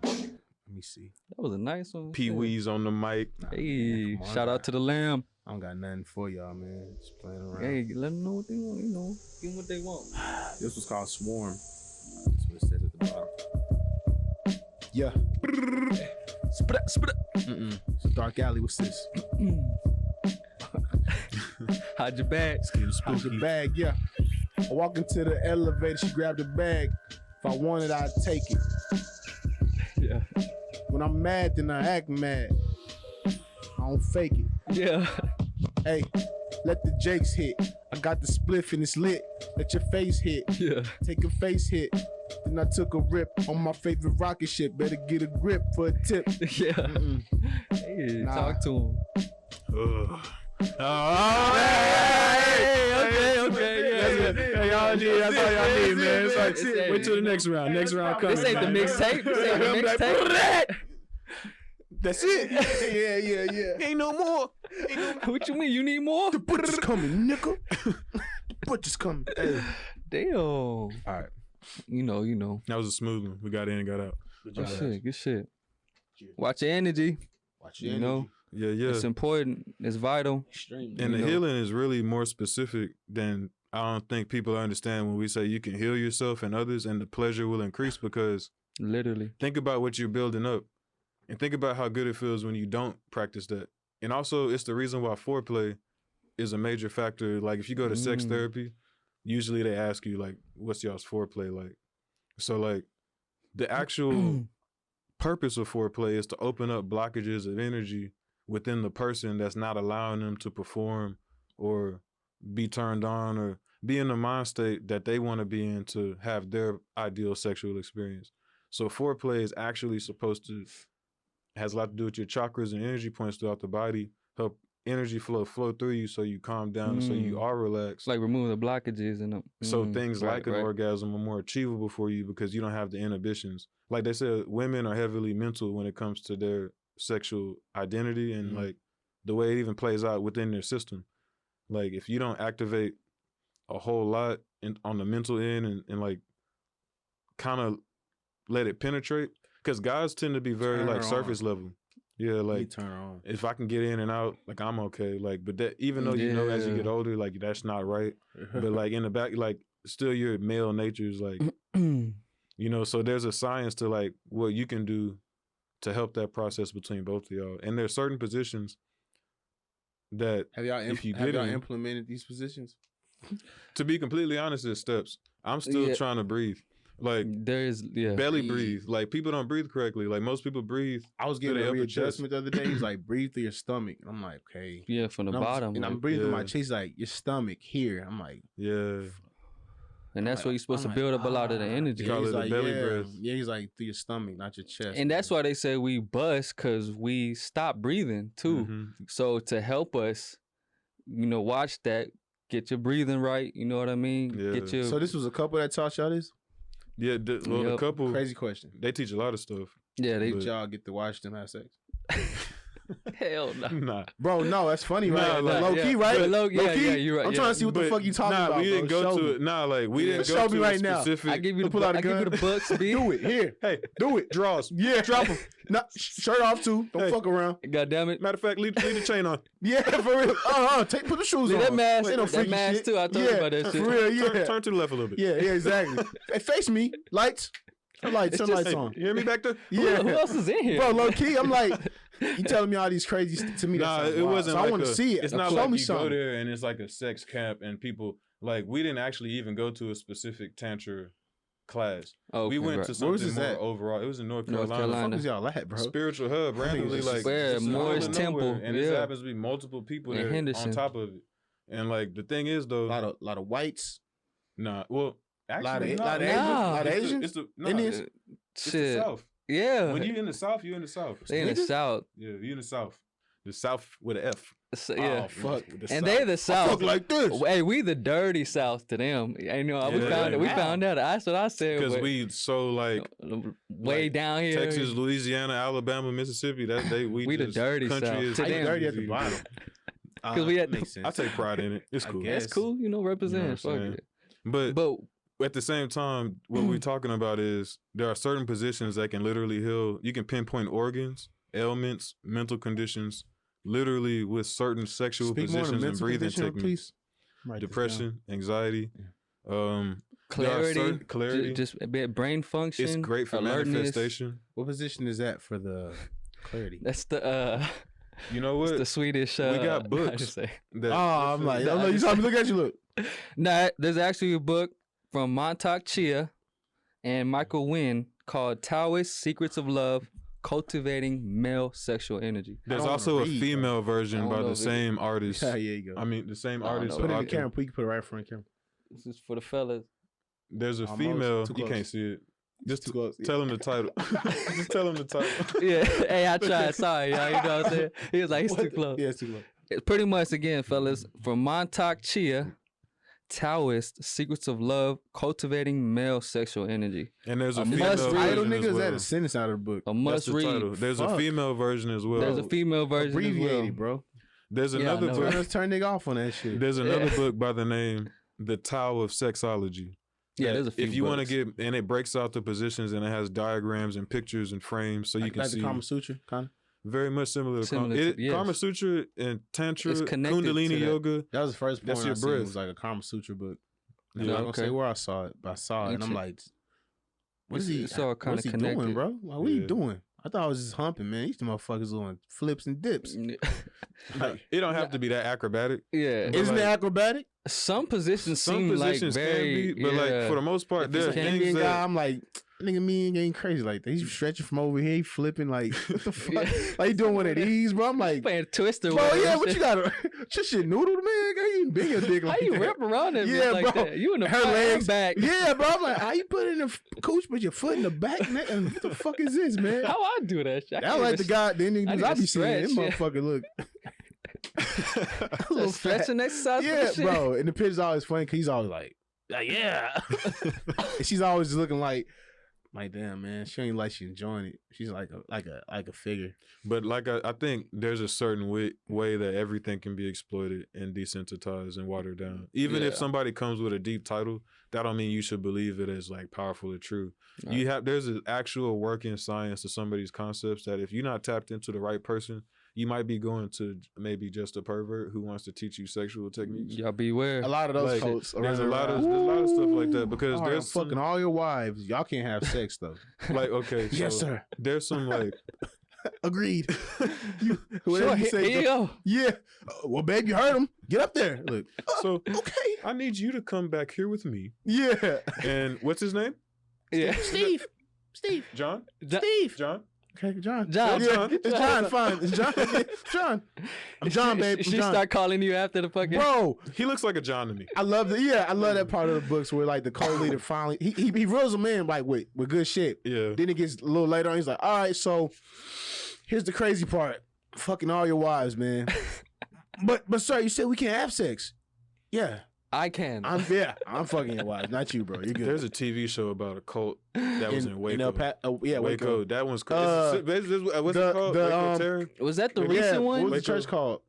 Let me see. That was a nice one. Pee Wee's on the mic. Hey, Come on, shout guy. out to the Lamb. I don't got nothing for y'all, man. Just playing around. Hey, let them know what they want, you know. Give them what they want. This was called Swarm. That's what it says at the bottom. Yeah. Spit It's a dark alley. What's this? Hide your bag. How's the bag? Yeah. I walk into the elevator. She grabbed the bag. If I want it, I'd take it. Yeah. When I'm mad, then I act mad. I don't fake it. Yeah. Hey, let the jakes hit. I got the spliff and it's lit. Let your face hit. Yeah. Take a face hit. Then I took a rip on my favorite rocket ship. Better get a grip for a tip. Yeah. Hey, Nah. talk to him. Ugh. Hey, y'all need, that's all y'all need, man. It's like, wait till the next round. Next round comes. This ain't the mixtape. This ain't the mixtape. That's it. Yeah. Ain't no more. What you mean? You need more? The butcher's coming, nigga. The butcher's coming. Hey. Damn. All right. You know. That was a smooth one. We got in and got out. Good shit. Watch your energy. Watch your You know, Yeah. it's important. It's vital. Extremely. And the You know. healing is really more specific than I don't think people understand when we say you can heal yourself and others and the pleasure will increase, because Literally. think about what you're building up and think about how good it feels when you don't practice that. And also, it's the reason why foreplay is a major factor. Like, if you go to sex therapy, usually they ask you, like, what's y'all's foreplay like? So, like, the actual purpose of foreplay is to open up blockages of energy within the person that's not allowing them to perform or be turned on or be in the mind state that they want to be in to have their ideal sexual experience. So foreplay is actually supposed to, has a lot to do with your chakras and energy points throughout the body, help energy flow through you so you calm down, so you are relaxed. It's like removing the blockages and So things like an orgasm are more achievable for you because you don't have the inhibitions. Like they said, women are heavily mental when it comes to their sexual identity and like the way it even plays out within their system. Like if you don't activate a whole lot on the mental end and like kind of let it penetrate, because guys tend to be very Turn like her surface level. Yeah, like turn her on. if I can get in and out, like I'm okay. Like, but that even though you know as you get older, like that's not right. But like in the back, like still your male nature is like, you know. So there's a science to like what you can do to help that process between both of y'all. And there's certain positions that Have y'all if you have get y'all in, implemented these positions? to be completely honest, there's steps. I'm still trying to breathe. Like there is belly breathe. Like people don't breathe correctly. Like most people breathe. I was getting a readjustment the other day. He's like, breathe through your stomach. And I'm like, okay. Yeah, from the And bottom. I'm breathing through my chest. He's like, your stomach here. I'm like, yeah. And that's where you're supposed to build up a lot of the energy. Call he's it a like, belly breath. Yeah, he's like through your stomach, not your chest. And that's why they say we bust, because we stop breathing too. So to help us, you know, watch that, get your breathing right. You know what I mean? Yeah. Get your. So this was a couple that taught y'all this? Yeah, the couple. Crazy question. They teach a lot of stuff. Yeah, they. Did y'all get to watch them have sex? Hell no. Nah. Bro, no, that's funny, right? Nah, low key, right? Low key, you're right. I'm trying to see what the fuck you talking about. We didn't bro. go Show to me. it. Nah, like we didn't Show go me to right a now. specific. I give you the Pull out a I give you gun. the bucks, B. Do it here. Hey, Do it. draws. Yeah, drop them. Shirt off too. Don't Hey. fuck around. God damn it. Matter of fact, leave the chain on. Yeah, for real. Put the shoes Leave on. that mask. Ain't no That freaky mask shit. too. I told you about that shit. For real, yeah. Turn to the left a little bit. Yeah, exactly. Hey, face me. Lights. Turn lights Hey, on. you hear me back there? Yeah. Who else is in here? Bro, low key, I'm like, you telling me all these crazy to me. Nah, that sounds it wild. wasn't. So like I want to see it. It's not Show like me you something. go there and it's like a sex camp and people like we didn't actually even go to a specific tantra class. Okay, we went right. to Where was something this more at? overall. It was in North North Carolina. What Carolina. was y'all at, bro? Spiritual hub, randomly just- like Yeah, just out Moore's of Temple, nowhere, and it yeah. happens to be multiple people In there Henderson. on top of it. And like the thing is though, A lot of whites. nah, well, actually, lot of Asians? Lot of It's the- Asians? It's the no, Indians? It's the Shit. South. Yeah. When you in the South, you in the South. They in the Niggas? South. Yeah, you in the South. The South with an F. So, yeah. Oh, fuck. And they the South. Fuck like this. Hey, we the dirty South to them. You know, we Yeah. found it. We Wow. found out. That's what I said. Because but we so like way like, down here. Texas, Louisiana, Alabama, Mississippi. That we the just dirty country South. is To How you them. dirty at the bottom? 'Cause we had- makes sense. I take pride in it. It's I cool. guess. That's cool. You know, represent. You know what I'm Fuck saying? it. But But at the same time, what we're talking about is there are certain positions that can literally heal. You can pinpoint organs, ailments, mental conditions, literally with certain sexual Speak more on the positions and mental breathing condition, techniques. please. Write this Depression, anxiety, there are clarity, certain- clarity. just a bit brain function. It's great for alertness. manifestation. down. What position is that for the clarity? That's the You know what? it's the Swedish. We got I books. just say. That- I'm like, Nah, oh, no, you saw me look at you. Look. Nah, there's actually a book from Montauk Chia and Michael Wynn called Taoist Secrets of Love, cultivating male sexual energy. There's don't also wanna a read, female I version don't by know the if it- same artist. Yeah, you go. I mean, the same I don't artist. know. Put it in the author. camera. You can put it right in front of the camera. This is for the fellas. There's a Almost. female. Too You close. can't see it. Just Too close. tell him the title. Just tell him the title. Yeah, hey, I tried. Sorry, y'all. You know what I'm saying? He was like, he's too What? close. Yeah, it's too close. It's pretty much, again, fellas, from Montauk Chia, Taoist, Secrets of Love, Cultivating Male Sexual Energy. And there's a A female must read. Title, version nigga, as is well. that a sentence out of the book? A That's must the read. title. There's a Fuck. female version as well. There's a female version Abbreviated, as well. bro. There's Yeah, I another know. book. Let's turn nigga off on that shit. There's another Yeah. book by the name The Tao of Sexology. Yeah, that there's a few If you want to books. get, and it breaks out the positions and it has diagrams and pictures and frames, so you can like see. the Kama Sutra, kind of. Very much similar to Similar to- yes. Kama Sutra and Tantra, It's connected to Kundalini that. Yoga. That was the first point That's I your seen. It breath. was like a Kama Sutra book. I'm Yeah, not gonna say okay. where I saw it, but I saw it, and I'm It's- like, what is it's- he? it's all kinda What's he connected. doing, bro? Like, what are you Yeah. doing? I thought I was just humping, man. These motherfuckers doing flips and dips. Like, it don't have to be that acrobatic. Yeah. But Isn't like- it acrobatic? Some positions Some seem positions like very, can be, but like for the most part, If there it's are a can things Indian that guy, I'm like, nigga, me ain't getting crazy like that. He's stretching from over here, he flipping like, what the fuck? Yeah. Like, he doing one of these, bro. I'm like, playing Twister. bro, with it yeah, and what you shit. got? Your shit noodled, man? How you big a dick How like you that? wrap around that Yeah, bitch like bro. that? You in the Her front and legs back. Yeah, bro. I'm like, how you put it in the cooch, but your foot in the back? And what the fuck is this, man? How I do that shit? That like the guy, the Indian I dudes need I to be seeing. This stretch, yeah. motherfucker look. a little fat. stretching exercise. for Yeah, the shit. bro. And the picture's always funny because he's always like, yeah. And she's always looking like, damn, man, she ain't like she enjoying it. She's like a figure. But like I think there's a certain way that everything can be exploited and desensitized and watered down. Even if Yeah. somebody comes with a deep title, that don't mean you should believe it as like powerful or true. Right. There's an actual working science to some of these concepts that if you're not tapped into the right person, you might be going to maybe just a pervert who wants to teach you sexual techniques. Y'all beware. A lot of those Like, folks. there's a running lot of around. stuff like that because All right, there's I'm some, fucking all your wives. Y'all can't have sex though. like okay, so Yes, sir. there's some like Agreed. Sure, Whatever you here say. you go. Yeah. Well, babe, you heard him. Get up there. Look. so Okay. I need you to come back here with me. Yeah. And what's his name? Yeah. Steve. John? Steve. John? Okay, John. John. Yeah, John. it's John. Fine. It's John. John. I'm John, babe. I'm She John. start calling you after the fucking. Bro, He looks like a John to me. I love I love that part of the books where like the co-leader finally he reels them in like with good shit. Yeah. Then it gets a little later on. He's like, all right, so here's the crazy part. Fucking all your wives, man. but sir, you said we can't have sex. Yeah. I can. I'm fucking your wives, not you, bro. You're good. There's a TV show about a cult that was in Waco. Yeah, Waco. That one's Uh, what's it called? the, Waco Terror? Was that the Yeah, recent what one? was the church called?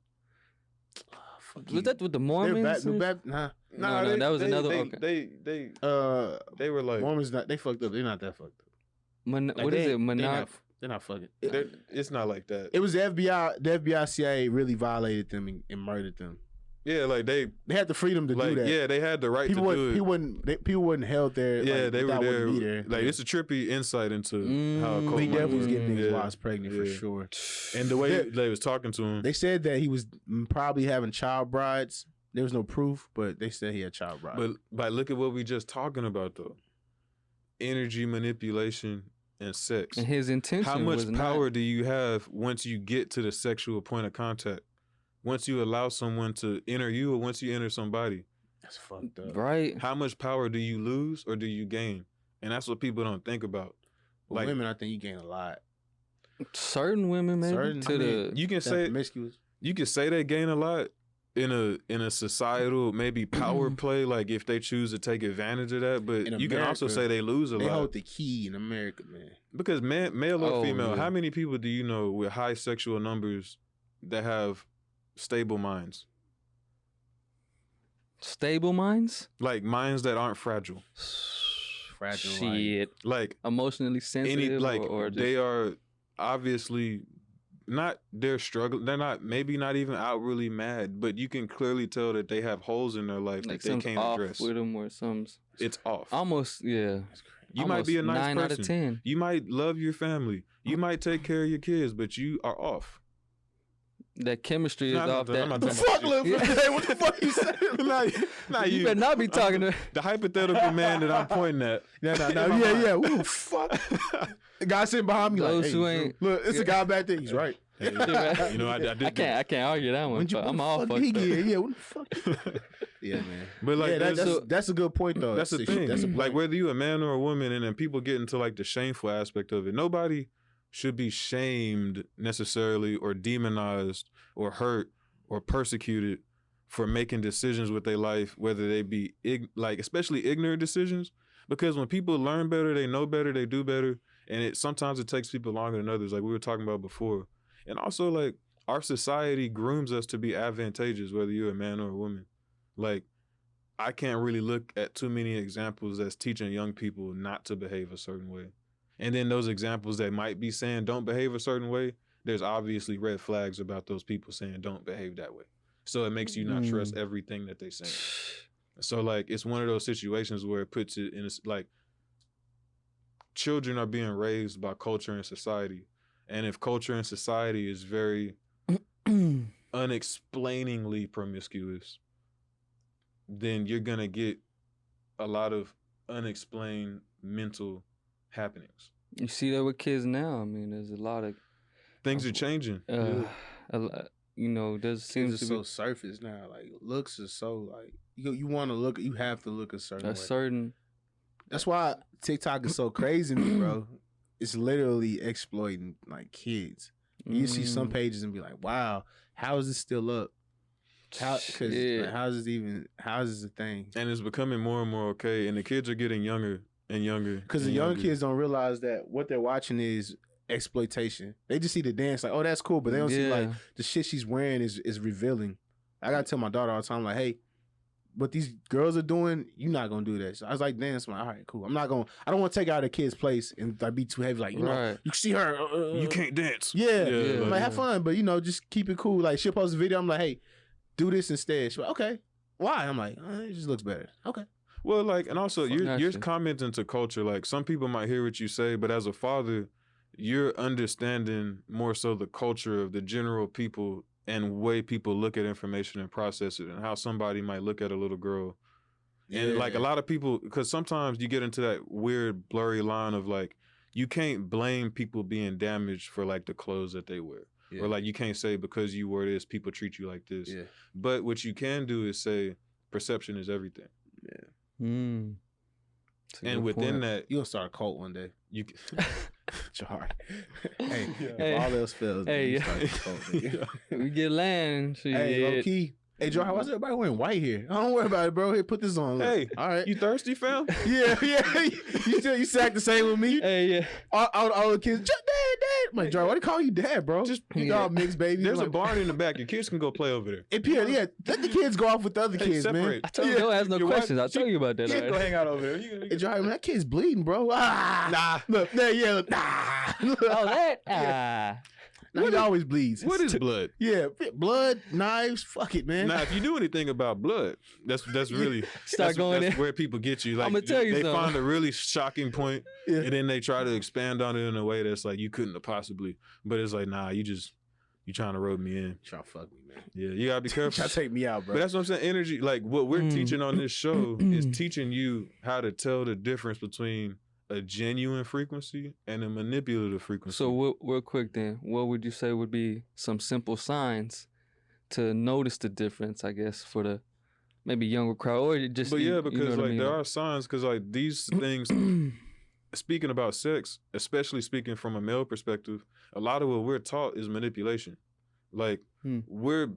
Was that with the They're Mormons? Nah. No, that was another. Okay. They were like Mormons not. They fucked up. They're not that fucked up. Like, What is they- it? They're not fucking. it's not like that. It was the FBI. The FBI, CIA really violated them and murdered them. Yeah, like they had the freedom to like do that. yeah, they had the right people to do it. people wasn't held there. Yeah, like, they were that there. wouldn't be there. Like it's a trippy insight into how a Mm. cult He might definitely was work. getting niggas' Yeah. wives pregnant for Yeah. sure. And the way Yeah. they was talking to him, They said that he was probably having child brides. There was no proof, but they said he had child brides. but look at what we just talking about though. Energy manipulation and sex. And his intention. How much was power do you have once you get to the sexual point of contact? Once you allow someone to enter you or once you enter somebody? That's fucked up. Not, right. How much power do you lose or do you gain? And that's what people don't think about. With Like women, I think you gain a lot. Certain women, maybe. Certain- to I mean, the. you can That say promiscuous. you can say they gain a lot in a societal maybe power play, like if they choose to take advantage of that. But In you can also America, say they lose a They lot hold the key in America, man. because male or Oh, female. yeah. How many people do you know with high sexual numbers that have stable minds, Stable minds? like minds that aren't fragile, Fragile. Shit. like Emotionally sensitive any like or just, they are obviously not they're struggling. They're not maybe not even outwardly mad, but you can clearly tell that they have holes in their life like that they something's can't off address. with them or something's It's off. almost, yeah. You might be a almost nice 9 out person. of 10. You might love your family. You might take care of your kids, but you are off. that chemistry is off. I'm not That talking Fuck, about look, hey, what the fuck you saying? nah, you better not be talking to. the hypothetical man that I'm pointing at. Yeah. Who the fuck? The guy sitting behind me Those like, who hey, ain't- look, it's a guy back there. He's right. Hey, you know, I did. I can't argue that one. When you, But what I'm the all fuck fucked did up. he get? Yeah, what the fuck? Yeah, man. But like, Yeah, there's that's a good point though. that's the thing. That's a point. Like whether you a man or a woman, and then people get into like the shameful aspect of it. Nobody should be shamed necessarily or demonized or hurt or persecuted for making decisions with their life, whether they be like especially ignorant decisions. Because when people learn better, they know better, they do better, and sometimes it takes people longer than others, like we were talking about before. And also like our society grooms us to be advantageous, whether you're a man or a woman. Like I can't really look at too many examples that's teaching young people not to behave a certain way. And then those examples that might be saying don't behave a certain way, there's obviously red flags about those people saying don't behave that way. So it makes you not trust everything that they say. So like it's one of those situations where it puts it in like children are being raised by culture and society. And if culture and society is very unexplainingly promiscuous, then you're going to get a lot of unexplained mental happenings. You see that with kids now. I mean, there's a lot of Things are changing. a lot, you know, there seems Kids to are be so surface now. Like looks is so like you want to look. You have to look a certain a way. certain. That's why TikTok is so crazy to me, bro. It's literally exploiting like kids. You see some pages and be like, "Wow, how is this still up? How? Because Yeah. how is this a thing?" And it's becoming more and more okay. And the kids are getting younger and younger. Because the and young younger. kids don't realize that what they're watching is exploitation. They just see the dance like, "Oh, that's cool," but they don't see like the shit she's wearing is revealing. I gotta tell my daughter all the time, like, "Hey, what these girls are doing, you're not gonna do that." So I was like, "Dance, all right, cool. I don't want to take her out of the kid's place and like be too heavy. Like, you know, Right. you see her, You can't dance. Yeah, Yeah. I'm like, have fun, but just keep it cool. Like she'll post a video, I'm like, "Hey, do this instead." She's like, "Okay, why?" I'm like, "It just looks better." Okay. Well, like, and also you're Gotcha. commenting to culture. Like, some people might hear what you say, but as a father, you're understanding more so the culture of the general people and way people look at information and process it, and how somebody might look at a little girl. And like a lot of people, because sometimes you get into that weird blurry line of like, you can't blame people being damaged for like the clothes that they wear. Yeah. Or like you can't say because you wear this, people treat you like this. Yeah. But what you can do is say perception is everything. Yeah. That's a And good within point. that, You'll start a cult one day. you Jahari. Hey, Hey. if all else fails, Hey, then you yeah. start a cult, nigga. We get land. Shit. Hey, low key. Hey, Jahari, why's everybody wearing white here? Don't worry about it, bro. Here, put this on. Look. Hey, all right. you thirsty, fam? Yeah. You still act the same with me. Hey, yeah. All the kids, dad. I'm like, Jahari, why they call you dad, bro? Just you all mixed babies. There's a like, barn in the back. Your kids can go play over there. Hey, Pierre, let the kids go off with the other Hey, kids, man. separate. I told you don't ask no Your wife- questions. I told you about that. Kids already. go hang out over there. Hey, Jahari, man, that kid's bleeding, bro. Nah. Look, look, nah. Oh, that? Ah. Nah, he always bleeds. What is blood? Yeah, blood, knives, fuck it, man. Now, if you do anything about blood, that's really Start that's, going that's in. where people get you. Like I'ma tell you they something. find a really shocking point, Yeah. and then they try to expand on it in a way that's like you couldn't have possibly. But it's like, nah, you trying to rope me in. Trying to fuck me, man. Yeah, you gotta be careful. Trying to take me out, bro. But that's what I'm saying. Energy, like what we're teaching on this show, is teaching you how to tell the difference between a genuine frequency and a manipulative frequency. So real quick then, what would you say would be some simple signs to notice the difference, I guess, for the maybe younger crowd or just But yeah, you because know what I like mean? there are signs, because like these things, speaking about sex, especially speaking from a male perspective, a lot of what we're taught is manipulation. Like we're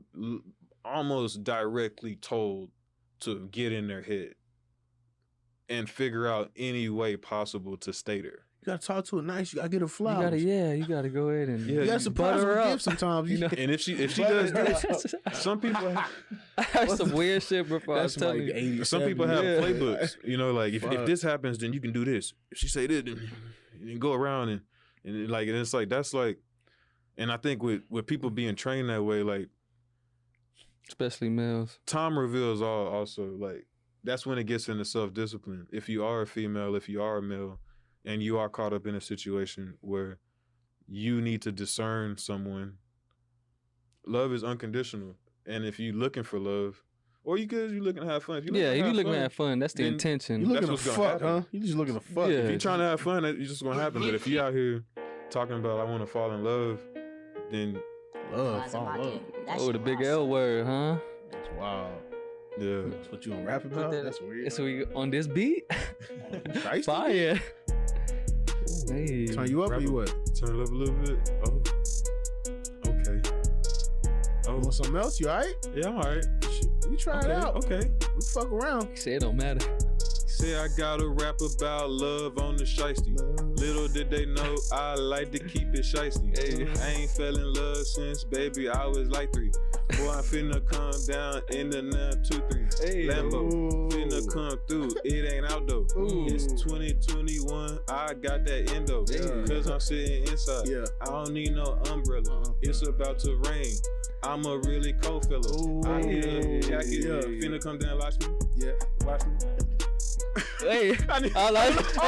almost directly told to get in their head and figure out any way possible to state her. You gotta talk to her nice. You gotta get her you flowers. gotta go ahead and Yeah, You gotta you surprise butter her with up. gifts sometimes. You know? And if she does this, some people I heard some weird shit before. I was That's telling like you. 80, some people have 70. playbooks. You know, like if Fuck. this happens, then you can do this. If she say this, then you go around and it's like that's like, and I think with people being trained that way, like Especially males. time reveals all. Also, like that's when it gets into self-discipline. If you are a female, if you are a male, and you are caught up in a situation where you need to discern someone, love is unconditional, and if you looking for love, or you looking to have fun. If you Yeah, if you looking to have fun, that's the then intention. You looking to what's gonna fuck, happen. huh? You just looking to fuck. Yeah. If you're trying to have fun, it's just gonna happen. But if you out here talking about I want to fall in love, then Love, fall in love. Oh, the big L word, huh? That's wild. yeah. That's what you gonna rap about? That's weird. So we on this beat? Shiesty? Fire. Hey. Turn you up or you what? Turn it up a little bit. Oh, okay. You want something else? You alright? Yeah, I'm alright. We try it out. Okay. We fuck around. He said it don't matter. Say I gotta rap about love on the shiesty. Little did they know I like to keep it shiesty. Hey. I ain't fell in love since baby I was like 3. Boy, I finna come down in the 923. Hey. Lambo Ooh. finna come through. It ain't out though. Ooh. It's 2021. I got that endo. Yeah. Cause I'm sitting inside. Yeah. I don't need no umbrella. It's about to rain. I'm a really cold fella. Ooh. I hit a jacket. Yeah. Finna come down, watch me. Yeah. Watch me. Hey, I like it.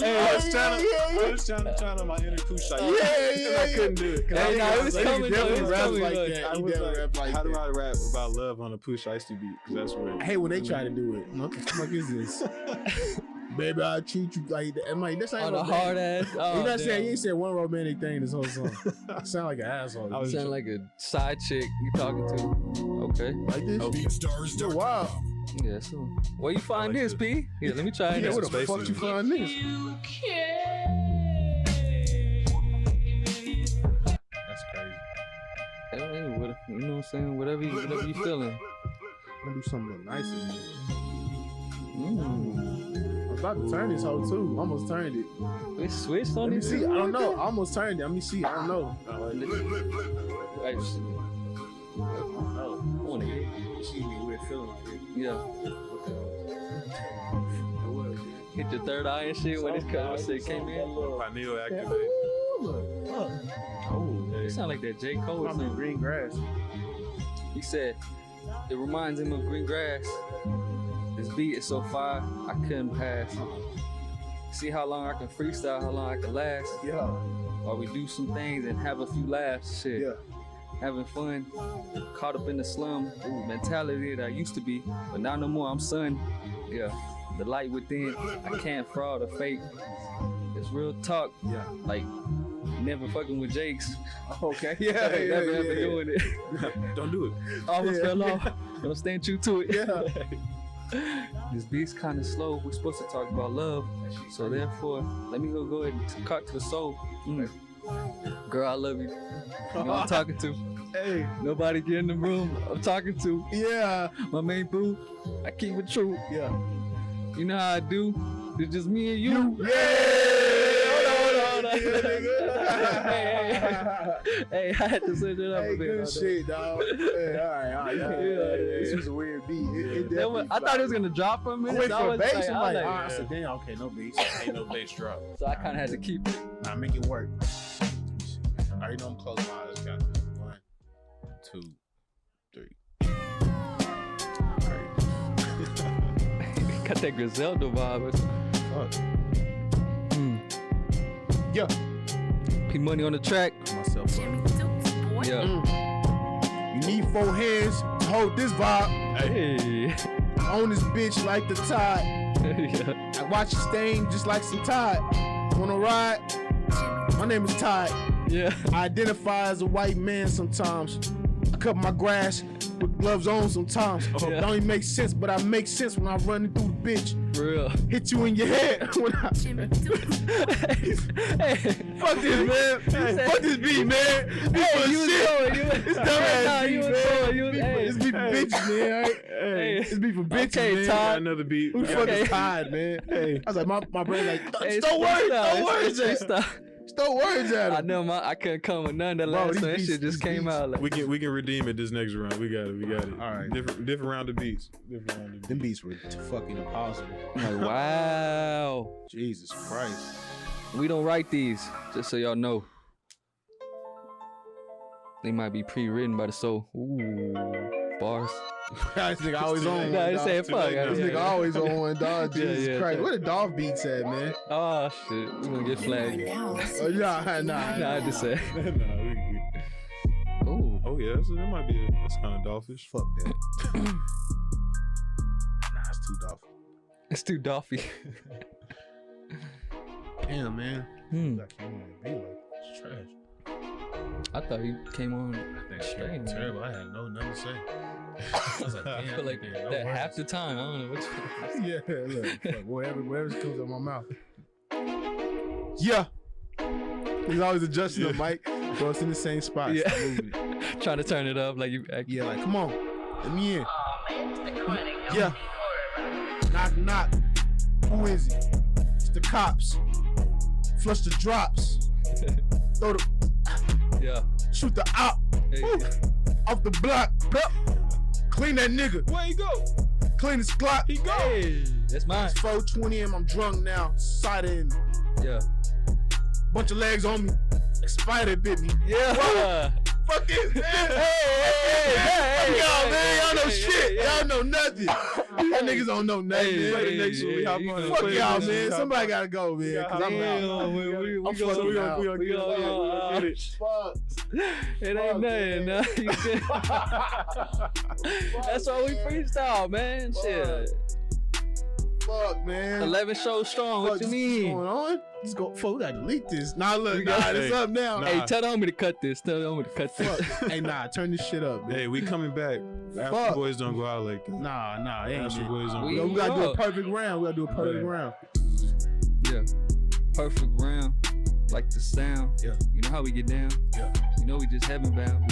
I was trying to my inner Kushite. And I couldn't do it. Hey, nah, it was coming though. It was coming like though. that. I He was definitely rap like how do that. I rap about love on a push icy beat? Because that's what. I hate when they try to do it. What the fuck is this? Baby, I treat you like that. I'm like, this ain't On no a hard bad- ass. You Oh, not saying damn. you ain't said one romantic thing this whole song. I sound like an asshole. I was Sound like a side chick you talking to. Okay. like this. BeatStars. You're wild. Yeah, so where you find like this, this. P? Here, let me try Yeah, this. where the Space fuck in you it. find this? That's crazy. Hey, you know what I'm saying? Whatever you feeling. I'm gonna do something nice. Mm. I'm about to turn this hoe too. Almost turned it. We switched on Let me this. see. I don't know. I almost turned it. Let me see. I don't know. Hey, Oh, I wanna hear. she give me a weird feeling like it. Yeah. Hit your third eye and shit when this shit came in. Pineal activate. Oh, it sound like that J. Cole Probably song. green grass. He said, it reminds him of green grass. This beat is so fire, I couldn't pass. See how long I can freestyle, how long I can last. Yeah. Or we do some things and have a few laughs. Shit. Yeah. Having fun, caught up in the slum mentality that I used to be, but now no more, I'm son. Yeah, the light within, I can't fraud or fake. It's real talk, Yeah. like never fucking with Jakes. Okay. Yeah. Never ever doing it. Don't do it. Almost Yeah. fell off. But I'm staying true to it. Yeah. This beat's kind of slow. We're supposed to talk about love, so therefore, let me go ahead and cut to the soul. Girl, I love you. You know I'm talking to. Hey. Nobody get in the room. I'm talking to Yeah. my main boo. I keep it true. Yeah. You know how I do. It's just me and you. Yeah. Hold on. Hey, I had to switch it up Hey, a bit. good shit, dog. Hey, all right. Yeah. This was a weird beat. It definitely I thought it was gonna drop for a I minute. wait so for a was bass. I'm like, I I said, damn, okay, no bass. Ain't no bass drop. so I kind of had to keep it. Nah, make it work. I already know I'm close my eyes. Got 1, 2, 3. Got that Griselda vibe. Fuck. Yeah. P Money on the track. Myself. Yeah. You need 4 hands to hold this vibe. Hey. On this bitch like the tide. Yeah. I watch you stain just like some tide. Wanna ride? My name is Tide. Yeah. I identify as a white man sometimes. I cut my grass with gloves on sometimes. Yeah. Don't even make sense, but I make sense when I'm running through the bitch. For real. Hit you in your head when I Hey. fuck this man. said- Fuck this beat, man. Hey, you was going. It's dumbass Nah, beat, you was man. going. You was. Hey. It's beat for bitches, man. All right? Hey. It's beat for bitches, Okay, man. Todd. Got another beat. Who the fuck Okay. is Tide, man? Hey, I was like, my brain like, Hey, throw words, throw words at It's him. Throw words at I him. know I couldn't come with none of the Bro, last these one. That beats- shit just these came beats- out like. We can redeem it this next round. We got it. All right. Different round of beats. Different round of Them beats. beats were fucking impossible. I'm like, wow. Jesus Christ. We don't write these, just so y'all know. They might be pre-written by the soul. Ooh, bars. This nigga always on one. Nah, he dog. said fuck. This nigga always on one, dog. Yeah, Jesus yeah, Christ. yeah. Where the dog beats at, man? Oh shit, we gonna get flagged. Oh, nah. Nah, I just said. Nah, we good. that might be that's kind of dolphish. Fuck that. Nah, it's too dolphin. It's too doffy. Damn, man. Like, you wanna be like, it's trash. I thought he came on. I think straight, straight man. terrible. I had nothing to say. I was like, I damn, feel like man, no that words. half the time. I don't know what. Yeah, look, fuck, whatever comes out my mouth. Yeah. He's always adjusting the mic, so it's in the same spot. Yeah. Stop moving it. Trying to turn it up like you. Yeah, like, come on. Let me in. Yeah. Knock, knock. Who is he? It's the cops. Flush the drops. Throw the, Yeah. shoot the op. Hey, Woo. Off the block. Clean that nigga. Where you go? Clean his Glock. He go. hey, that's mine. It's 420 and I'm drunk now. Cider in me. Yeah. Bunch of legs on me. Like spider bit me. Yeah. Fuck it, man. Hey, Y'all, man. Y'all know hey, shit. hey, Y'all know nothing. Y'all niggas don't know nothing. Hey, man. Play the hey, next one. We hop hey, on. you Fuck Play the y'all, next one. man. We hop Somebody on. gotta go, man. Yeah, Cause I'm damn. out. We I'm gonna fucking out. We gonna get it. Fuck. It ain't Fuck, nothing. man. Nah, you good. That's why we freestyle, man. Shit. Fuck, man. 11 shows strong. What Fuck, you What's mean? going on? Just go. Fuck, we gotta delete this. Nah, look. We Nah, got- it's up now. Nah. Hey, tell the homie to cut this. Tell the homie to cut this. Fuck. Hey, nah. Turn this shit up, man. Hey, we coming back. After Fuck. boys don't go out like that. Nah. It ain't After shit. boys don't We- go Yo, out. we gotta do a Fuck. perfect round. We gotta do a perfect Right. round. Yeah. Perfect round. Like the sound. Yeah. You know how we get down. Yeah. You know we just heaven bound.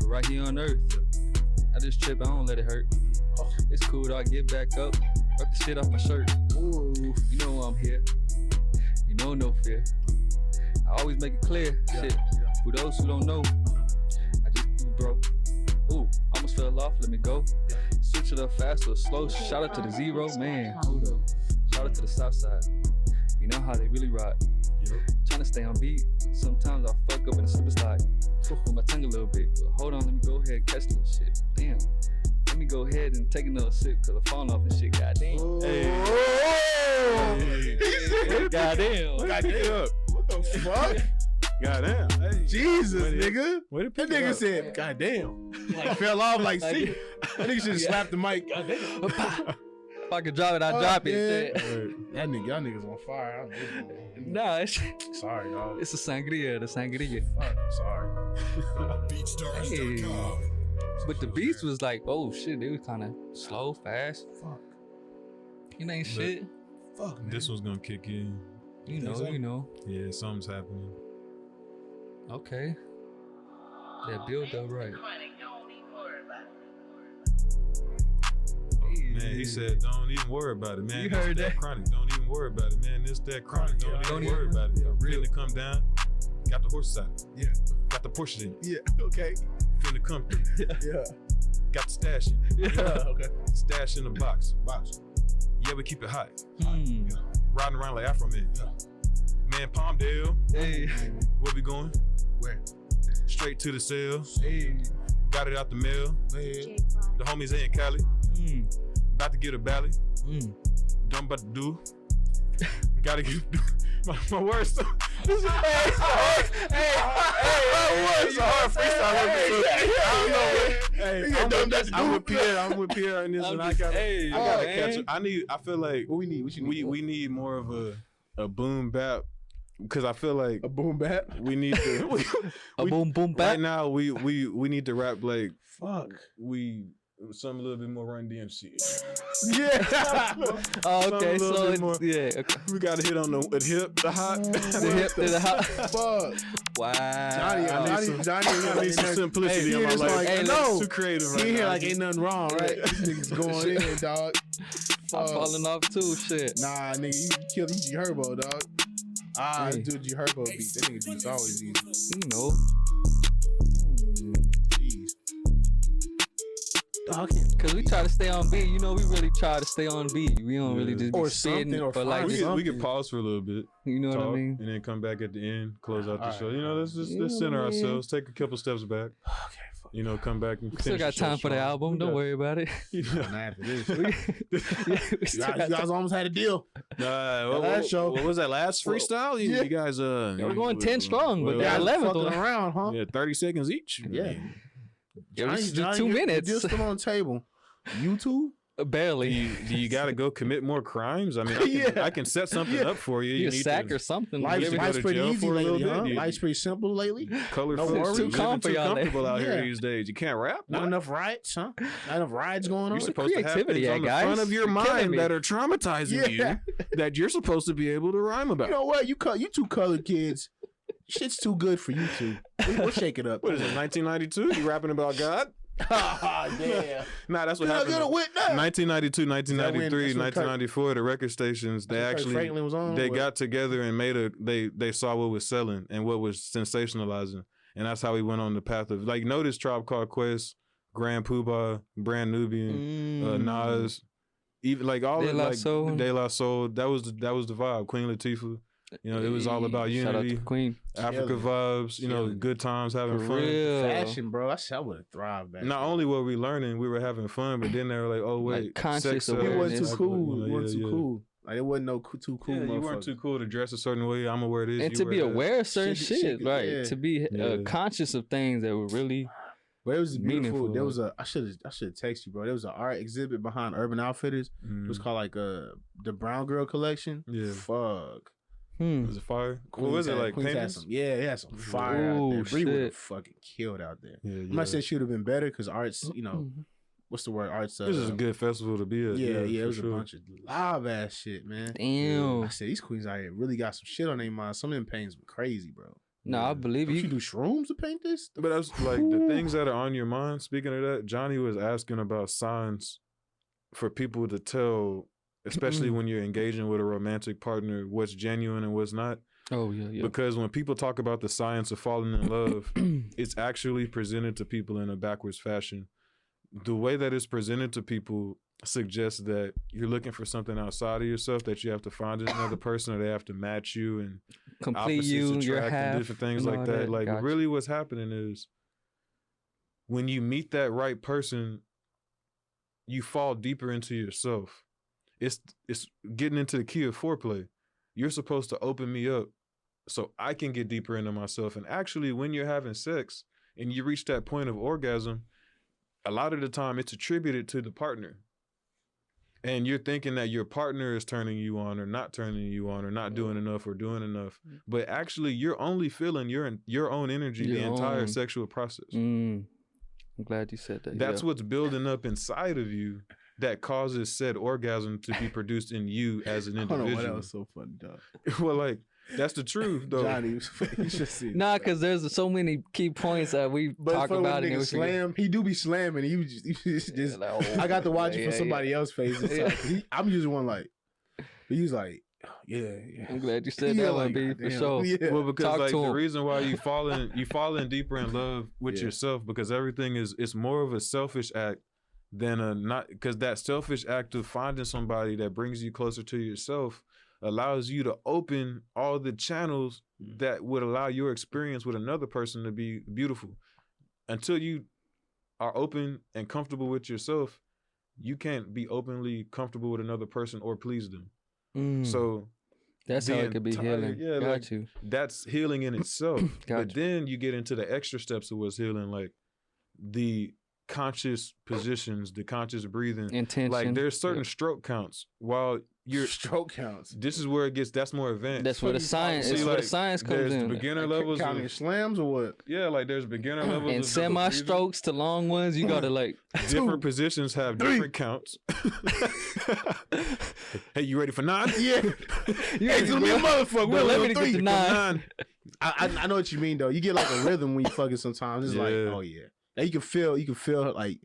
But right here on earth. I just trip. I don't let it hurt. Oh. It's cool though. I get back up. Wipe the shit off my shirt. Ooh. You know I'm here. You know no fear. I always make it clear. Yeah. Shit. For those who don't know, I just be broke. Ooh, almost fell off. Let me go. Switch it up fast or slow. Shout out to the zero, man. Hold up. Shout out to the south side. You know how they really ride. Yep. Trying to stay on beat. Sometimes I fuck up and slip a slide. With my tongue a little bit. But hold on, let me go ahead and catch a little shit. Damn. Let me go ahead and take another sip because I'm falling off and shit. Goddamn. Hey. Goddamn. Pick it up. What the fuck? Goddamn. Hey. Jesus, Way to- nigga. Way to That pick it nigga up. said, God damn. Like, fell off like Like- see. That nigga should have Yeah. slapped the mic. God damn. If I could drop it, I Fuck, drop man. it. Right. That nigga, y'all niggas on fire. I'm Nah, it's sorry, dog. a sangria, the sangria. Fuck, I'm sorry. BeatStars.com. But the beats was like, oh shit, they was kind of slow, fast. Fuck. It ain't shit. Fuck, man. This one's gonna kick in. You think know, so? you know. Yeah, something's happening. Okay. That build up right. Man, he said, don't even worry about it, man. You This heard that? chronic. Don't even worry about it, man. This that chronic. Don't Don't even worry even- about it. Yeah, real. Finna come down. Got the horse side. Yeah. Got the Porsche in. Yeah, okay. Finna come through. Yeah. Got the stash in. Yeah. Okay. Stash in the box. Box. Yeah, we keep it hot. Hmm. Riding around like Afro Man. Yeah. Man, Palmdale. Hey. Where we going? Where? Straight to the cell. Hey, Got it out the mail. man. The homies in Cali. Hmm. About to get a bally. Hmm. Done about to do. Gotta get my words. This is Hey, it's a hard freestyle. I don't know. Hey, I'm with Pierre. I'm with Pierre in this, and I gotta Hey, catch man. it. I feel like What we need? What you need? we need more of a boom bap because I feel like a boom bap. we need to. A boom boom Right bap. now, we need to rap like Fuck. we some a little bit more Run DMC. Yeah. Oh, okay, Some a little so bit more. yeah, okay. We gotta hit on the hip, the hot. The hip to the hot. Fuck. Wow. Johnny, I need some simplicity Hey, in my it's life. like, Hey, It's no. too creative He right here now. like ain't nothing wrong, right? This nigga's going in, dog. I'm falling off too. Shit. Nah, nigga, you killed G Herbo, dog. Ah, Hey. dude, G Herbo beat. That nigga beat's always easy. You know. Jeez. Dog, Cause we try to stay on beat, you know. We really try to stay on beat. We don't really Yeah. just be Or spitting something, or for like, find We could pause for a little bit, you know what talk, I mean? and then come back at the end, close out the Alright, show. You know, let's just You know let's center what I mean? ourselves, take a couple steps back. Okay, fuck. You know, come back and We still finish got the show time for the strong. album. We Don't got- worry about it. Yeah. Nah, after this. Yeah, we You still guys, got you guys almost had a deal. last show. What was that last freestyle? You, Yeah. you guys Yeah, we're going 10 strong, but well, that Guys 11th fucking one. around, huh? yeah, 30 seconds each. Yeah. It was just Johnny, 2 the minutes. deal's still on the table. YouTube? Barely. Do you got to go commit more crimes? I mean, I can set something up for you. You need sack to or something. Life's, to go life's to pretty jail easy for a little lately, huh? bit. Life's pretty simple lately. colorful. No worries. Too Living calm for too y'all. comfortable out here Yeah. these days. You can't rap. Not What? enough riots, huh? Not enough riots going on. You're supposed to have creativity things at, on the guys. front of your You're killing mind me. that are traumatizing Yeah. you that you're supposed to be able to rhyme about. You know what? You two colored kids. Shit's too good for you two. We'll shake it up. What is it, 1992? You rapping about God? Yeah. Nah, that's what Can I happened. get a witness? 1992, That when- 1993, that's when Kirk- 1994, the record stations, they Kirk actually Franklin was on, they or- got together and they saw what was selling and what was sensationalizing. And that's how we went on the path of, like, notice Tribe Called Quest, Grand Poobah, Brand Nubian, Nas, even like all De of La like Soul. De La Soul. That was the vibe. Queen Latifah. You know, it was all about Shout out unity, to Queen. Africa Killing it. vibes. You know, Killing it. good times, having For fun. real. Fashion, bro. I said I would have thrived back. Not only were we learning, we were having fun, but then they were like, "Oh wait, Like conscious sex sells." He awareness. wasn't too cool. You He know, wasn't too cool. Like it wasn't no too cool. Yeah, you weren't motherfucker. too cool to dress a certain way. I'm gonna wear this. And you to wear be that. aware of certain Shit, shit, right? yeah. To be Yeah. conscious of things that were really But it was beautiful. Meaningful. There was I should have texted you, bro. There was an art exhibit behind Urban Outfitters. It was Mm. called like the Brown Girl Collection. Yeah. Fuck. Was it fire? What was it like? Queens had Paintings? some, yeah, they had some fire out there. Ooh, Bree would have shit. fucking killed out there. Yeah, I'm not saying she would have been better because arts, you know, what's the word? Arts. This is a good festival to be at. Yeah, for it was sure. a bunch of live ass shit, man. damn. I said these queens out here really got some shit on their mind. Some of them paintings were crazy, bro. No, I believe Don't you you. do shrooms to paint this? But that's like the things that are on your mind. Speaking of that, Johnny was asking about signs for people to tell, especially when you're engaging with a romantic partner, what's genuine and what's not. Oh yeah. Because when people talk about the science of falling in love, it's actually presented to people in a backwards fashion. The way that it's presented to people suggests that you're looking for something outside of yourself that you have to find in another person, or they have to match you and Complete opposites you, your attract half, and different things and like all that. Like Gotcha. really what's happening is when you meet that right person, you fall deeper into yourself. It's getting into the key of foreplay. You're supposed to open me up so I can get deeper into myself. And actually, when you're having sex and you reach that point of orgasm, a lot of the time it's attributed to the partner. And you're thinking that your partner is turning you on or not turning you on or not doing enough or doing enough. But actually, you're only feeling your own energy the Your entire own. sexual process. I'm glad you said that. That's yeah. what's building up inside of you that causes said orgasm to be produced in you as an I don't know why that individual. was so funny, dog. Well, like, that's the truth, though. Johnny, you should see. Nah, because there's so many key points that we But talk for when about it. and nigga we forget. slam, he do be slamming. He was just like, oh, I got to watch it yeah, from yeah. somebody else's face. and Yeah. stuff. I'm usually one like, he was like, yeah. I'm glad you said Yeah, that like, one, B, for goddamn. sure. Yeah. Well, because Talk like to the him. reason why you falling deeper in love with Yeah. yourself, because everything it's more of a selfish act than a not, because that selfish act of finding somebody that brings you closer to yourself allows you to open all the channels that would allow your experience with another person to be beautiful. Until you are open and comfortable with yourself, you can't be openly comfortable with another person or please them. So that's the how it could be entire- healing. yeah, Got like, you. that's healing in itself. But Gotcha. then you get into the extra steps of what's healing, like the conscious positions, the conscious breathing. Intention. Like there's certain Yeah. stroke counts while you're. Stroke counts. This is where it gets. That's more advanced. That's where the science. See, It's where the like, science comes there's in. the beginner levels. Counting Of, slams or what? yeah, like there's beginner levels. And of semi breathing. strokes to long ones, you gotta like. Different positions have different counts. Hey, you ready for 9? Yeah. You Hey, ready, to me a bro? motherfucker. Bro, let me get three. to 9. I know what you mean though. You get like a rhythm when you fucking sometimes. It's like, Yeah. oh yeah. Now you can feel like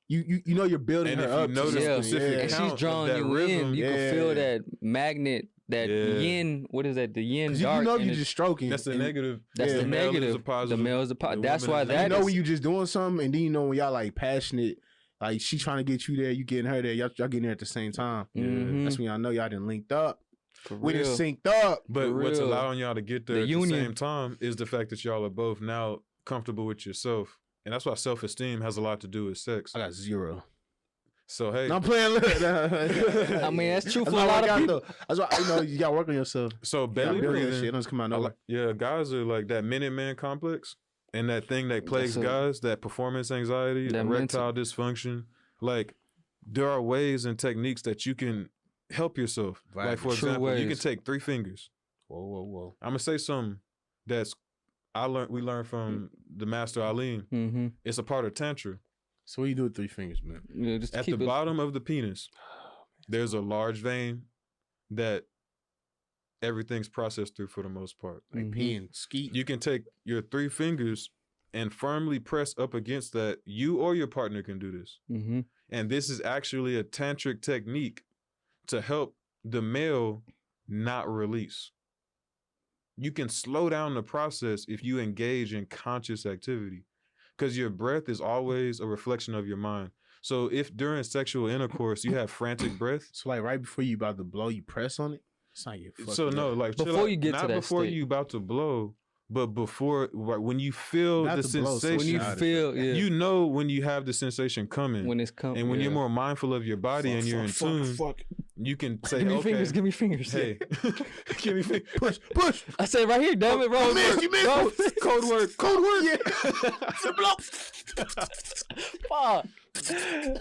you know you're building And her if you up. to notice something. specific And count she's of drawing that you rhythm, in. You can yeah. feel that magnet, that Yeah. yin. What is that? The yin 'Cause dark. you know and you're it- just stroking. that's the and negative. That's Yeah. the The male is negative. a positive. The male is the The positive. That's woman why is a that you know is- when you just doing something, and then you know when y'all like passionate, like she trying to get you there, you getting her there, y'all getting there at the same time. Mhm. That's when y'all know y'all done linked up. For We done real. synced up. But For what's real. allowing y'all to get there The at union. the same time is the fact that y'all are both now comfortable with yourself. And that's why self-esteem has a lot to do with sex. I got 0. So, hey. No, I'm playing. I mean, that's true for a lot of people. That's why you gotta work on yourself. So You gotta belly build that breathing. shit. It doesn't come out I nowhere. like- yeah, guys are like that Minuteman complex. and that thing that plagues guys, that performance anxiety, that erectile dysfunction, like there are ways and techniques that you can help yourself. Right. Like, for True example, you ways. can take 3 fingers. Whoa. I'm gonna say something that's we learned from the master Alim. Mm-hmm. It's a part of tantra. So what you do with 3 fingers, man? Yeah, just to At keep the it. bottom of the penis, there's a large vein that everything's processed through for the most part. Like peeing, skeet. You can take your 3 fingers and firmly press up against that. You or your partner can do this. Mm-hmm. And this is actually a tantric technique to help the male not release. You can slow down the process if you engage in conscious activity, because your breath is always a reflection of your mind. So if during sexual intercourse you have frantic breath, So like right before you about to blow, you press on it. It's not your fucking so no, up. like Before chill out. you get not to that before state. you about to blow, but before, like, when you feel Not the to blow, so sensation, When you Shot it. feel, yeah, you know when you have the sensation coming, when it's coming, and when you're more mindful of your body and you're in tune, you can say, give me okay, fingers, give me fingers. hey, give me fingers, push. I said right here, damn it, bro. You missed. Code word. Fuck.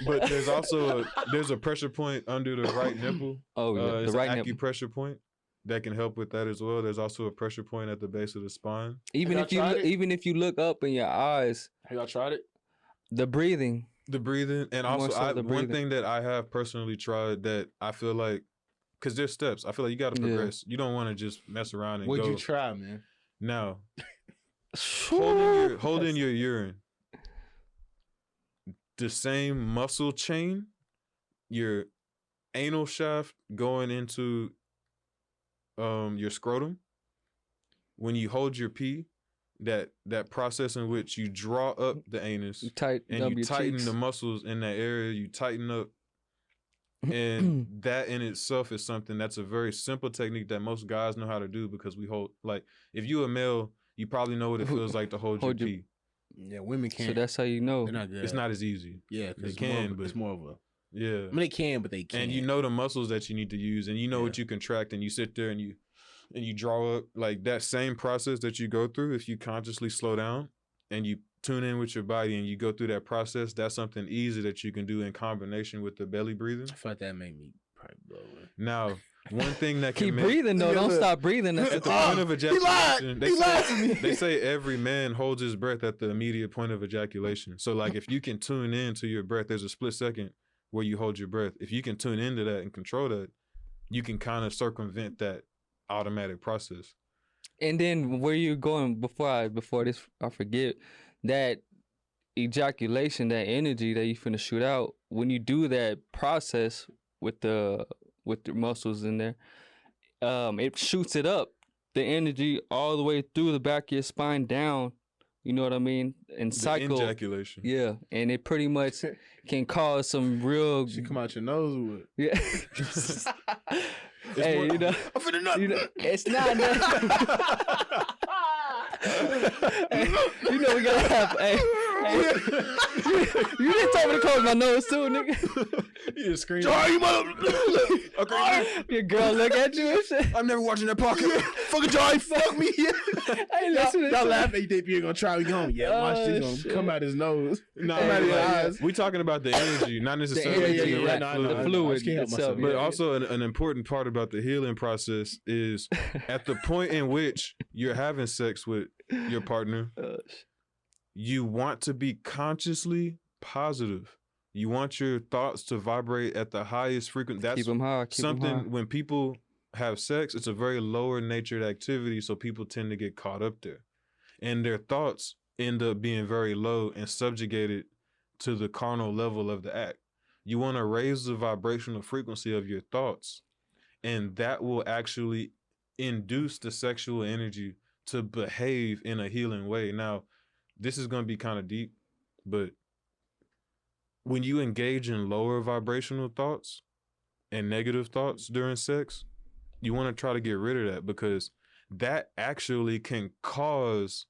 But there's also there's a pressure point under the right nipple. Oh yeah, It's the right an nipple. acupressure point that can help with that as well. There's also a pressure point at the base of the spine. Even Have if y'all you tried look, it? even if you look up in your eyes, Have y'all tried it? the breathing. The breathing, and More also so the one breathing. thing that I have personally tried that I feel like, because there's steps. I feel like you got to Yeah. progress. You don't want to just mess around and What'd go. you try, man? Now, holding your urine, the same muscle chain, your anal shaft going into your scrotum. When you hold your pee, that process in which you draw up the anus You tighten and up you your tighten cheeks. the muscles in that area, you tighten up. And that in itself is something that's a very simple technique that most guys know how to do, because we hold, like, if you a male, you probably know what it feels like to hold your pee. Yeah, women can't. So that's how you know. They're not good. It's not as easy. Yeah, They it's can, more, but it's more of a. yeah. I mean, they can, but they can't. And you know the muscles that you need to use, and you know what you contract, and you sit there and you draw up, like, that same process that you go through. If you consciously slow down and you tune in with your body and you go through that process, that's something easy that you can do in combination with the belly breathing. I feel like that made me probably blow. Man. Now, one thing that can Keep make, breathing though. Yeah, Don't look. stop breathing. That's at the the point point. of ejaculation, He lied to me. they say every man holds his breath at the immediate point of ejaculation. So, like, if you can tune in to your breath, there's a split second where you hold your breath. If you can tune into that and control that, you can kind of circumvent that automatic process. And then where you going before I forget that ejaculation, that energy that you finna shoot out. When you do that process with the muscles in there, it shoots it up, the energy all the way through the back of your spine down. You know what I mean? And The cycle. ejaculation. Yeah, and it pretty much can cause some real. Should come out your nose with. Yeah. Hey, more- you know, I'm finna nut. you know, it's not that. Hey, you know we gotta have. Hey, you didn't tell me to close my nose too, nigga. You just scream. Sorry, you mother. Your girl look at you and shit. I'm never watching that podcast. Fucking Johnny, fuck me. Hey, listen, Y'all laugh at you think you're gonna try. We going, yeah, watch Oh, this gonna shit. come out his nose. No, Come out of your eyes. we talking about the energy, not necessarily energy, the yeah, erect no, fluid. the I fluid just can't help itself, myself. But yeah. also an important part about the healing process is at the point in which you're having sex with your partner, you want to be consciously positive. You want your thoughts to vibrate at the highest frequency. That's Keep them high. Keep 'em something high. when people have sex, it's a very lower natured activity, so people tend to get caught up there. And their thoughts end up being very low and subjugated to the carnal level of the act. You want to raise the vibrational frequency of your thoughts, and that will actually induce the sexual energy to behave in a healing way. Now, this is going to be kind of deep, but when you engage in lower vibrational thoughts and negative thoughts during sex, you want to try to get rid of that, because that actually can cause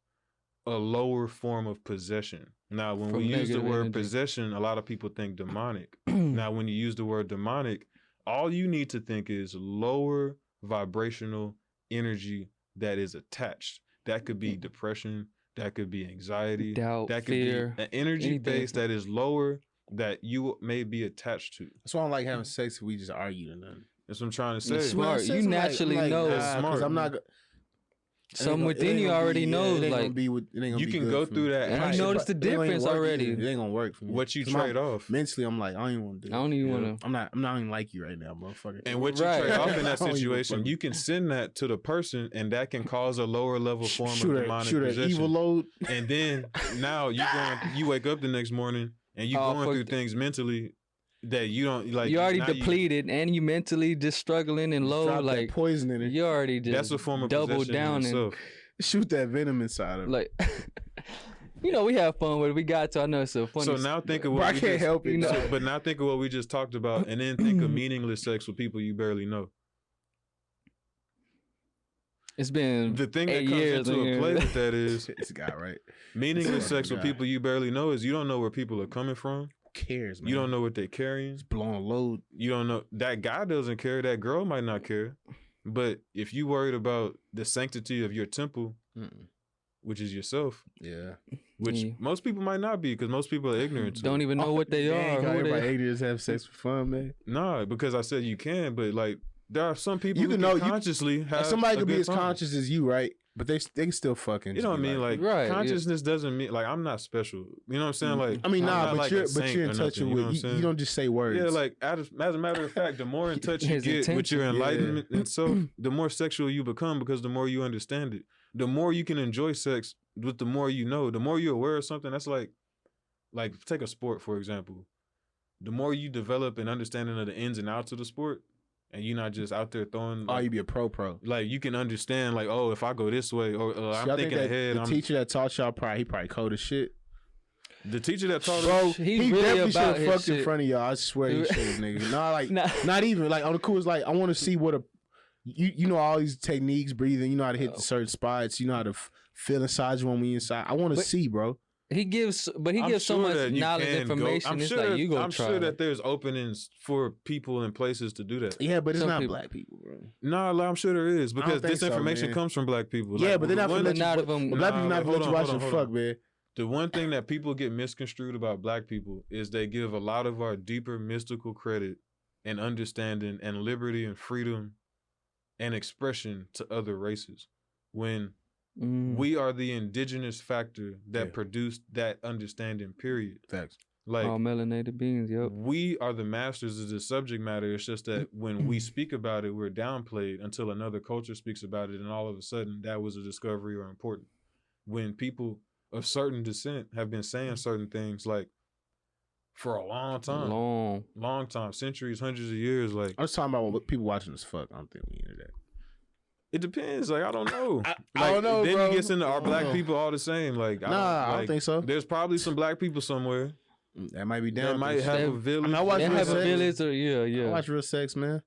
a lower form of possession. Now, when From we use the negative word energy. possession, a lot of people think demonic. Now, when you use the word demonic, all you need to think is lower vibrational energy that is attached. That could be depression. that could be anxiety, Doubt, that could fear, be an energy anything. base that is lower that you may be attached to. That's why I don't like having sex if we just argue or nothing. That's what I'm trying to say. It's smart. Sex, You I'm naturally I'm know. That's nah, 'cause smart. I'm not. Something within you already knows. It ain't Like gonna be. It ain't gonna You be can good go for through me. that. And I you notice the It ain't gonna difference work already. either. It ain't gonna work for me. what you 'Cause trade off. mentally, I'm like, I don't even want to do I don't even Yeah. want to. I'm not even like you right now, motherfucker. And what you Right. trade off in that I don't even situation, fucking- you can send that to the person, and that can cause a lower level form of demonic shoot an possession. evil load. And then now you wake up the next morning and you Oh, going fuck through that. things mentally that you don't like. You already now depleted, and you mentally just struggling and low. Drop that Like poison in it. you already just That's a form of double possession down in and itself. Shoot that venom inside of it. like. We have fun with it. We got to. I know it's so funny. So now think of Bro, what I we can't just, help it. you know. dog. but now think of what we just talked about, and then think of meaningless sex with people you barely know. It's been The thing that 8 comes years. into a nigga. play with that is This guy, right? meaningless sex with God. people you barely know is you don't know where people are coming from. Who cares, man? You don't know what they're carrying. It's blowing a load. You don't know that guy doesn't care. That girl might not care. But if you worried about the sanctity of your temple, Mm-mm. which is yourself, Yeah. which Yeah. most people might not be because most people are ignorant to. Don't it. even know what they Dang, are. how Who everybody they, ignorant have sex for fun, man. Nah, because I said you can, but like there are some people You who can can know- you- consciously have And somebody a could be good as time. conscious as you, right? But they can still fucking. You know what I just be mean? Like Right, yeah. consciousness doesn't mean like I'm not special. You know what I'm saying? Like I mean, I'm nah, not but like you're a saint in or touch nothing, you know with what I'm you. saying? You don't just say words. Yeah, like as a matter of fact, the more in touch you His get with your intention. enlightenment and self, the more sexual you become because the more you understand it. The more you can enjoy sex with the more you know. The more you're aware of something, that's like take a sport, for example. The more you develop an understanding of the ins and outs of the sport, and you're not just out there throwing oh, like, you be a pro. like you can understand like, oh, if I go this way, or See, I'm I think thinking that ahead. The teacher that taught y'all he probably cold as shit. The teacher that taught us, Bro, He's he really definitely should about have his fucked in shit. front of y'all. I swear he should have, nigga. Nah, like Nah. not even like on the cool. It's like I want to see what a you know all these techniques, breathing. You know how to hit the certain spots. You know how to feel inside you when we inside. I want to But- see, bro. He gives so sure much that you knowledge, can go- information. I'm It's sure like that- you go I'm try. sure it. that there's openings for people and places to do that. Yeah, but it's Some not people- black people, bro. No, I'm sure there is because think this so, information man. comes from black people. Yeah, Like, but they're not the gonna one- let you. not of them- But black people Nah, not gonna let you hold watch on, them hold fuck, on. man. The one thing that people get misconstrued about black people is they give a lot of our deeper mystical credit and understanding and liberty and freedom and expression to other races when Mm. we are the indigenous factor that Yeah. produced that understanding, period. Facts. Like all melanated beings. Yep. we are the masters of the subject matter. It's just that when we speak about it, we're downplayed until another culture speaks about it, and all of a sudden that was a discovery or important. When people of certain descent have been saying certain things like for a long time, long time, centuries, hundreds of years, like I'm just talking about what people watching this fuck. I don't think we into that. it depends. Like I don't know. I don't know, Then bro. you get into are I don't black know. people all the same? Like I don't think so. There's probably some black people somewhere That might be that down. might have a They- village. I watch They real have a sex. village, or I yeah. watch real sex, man.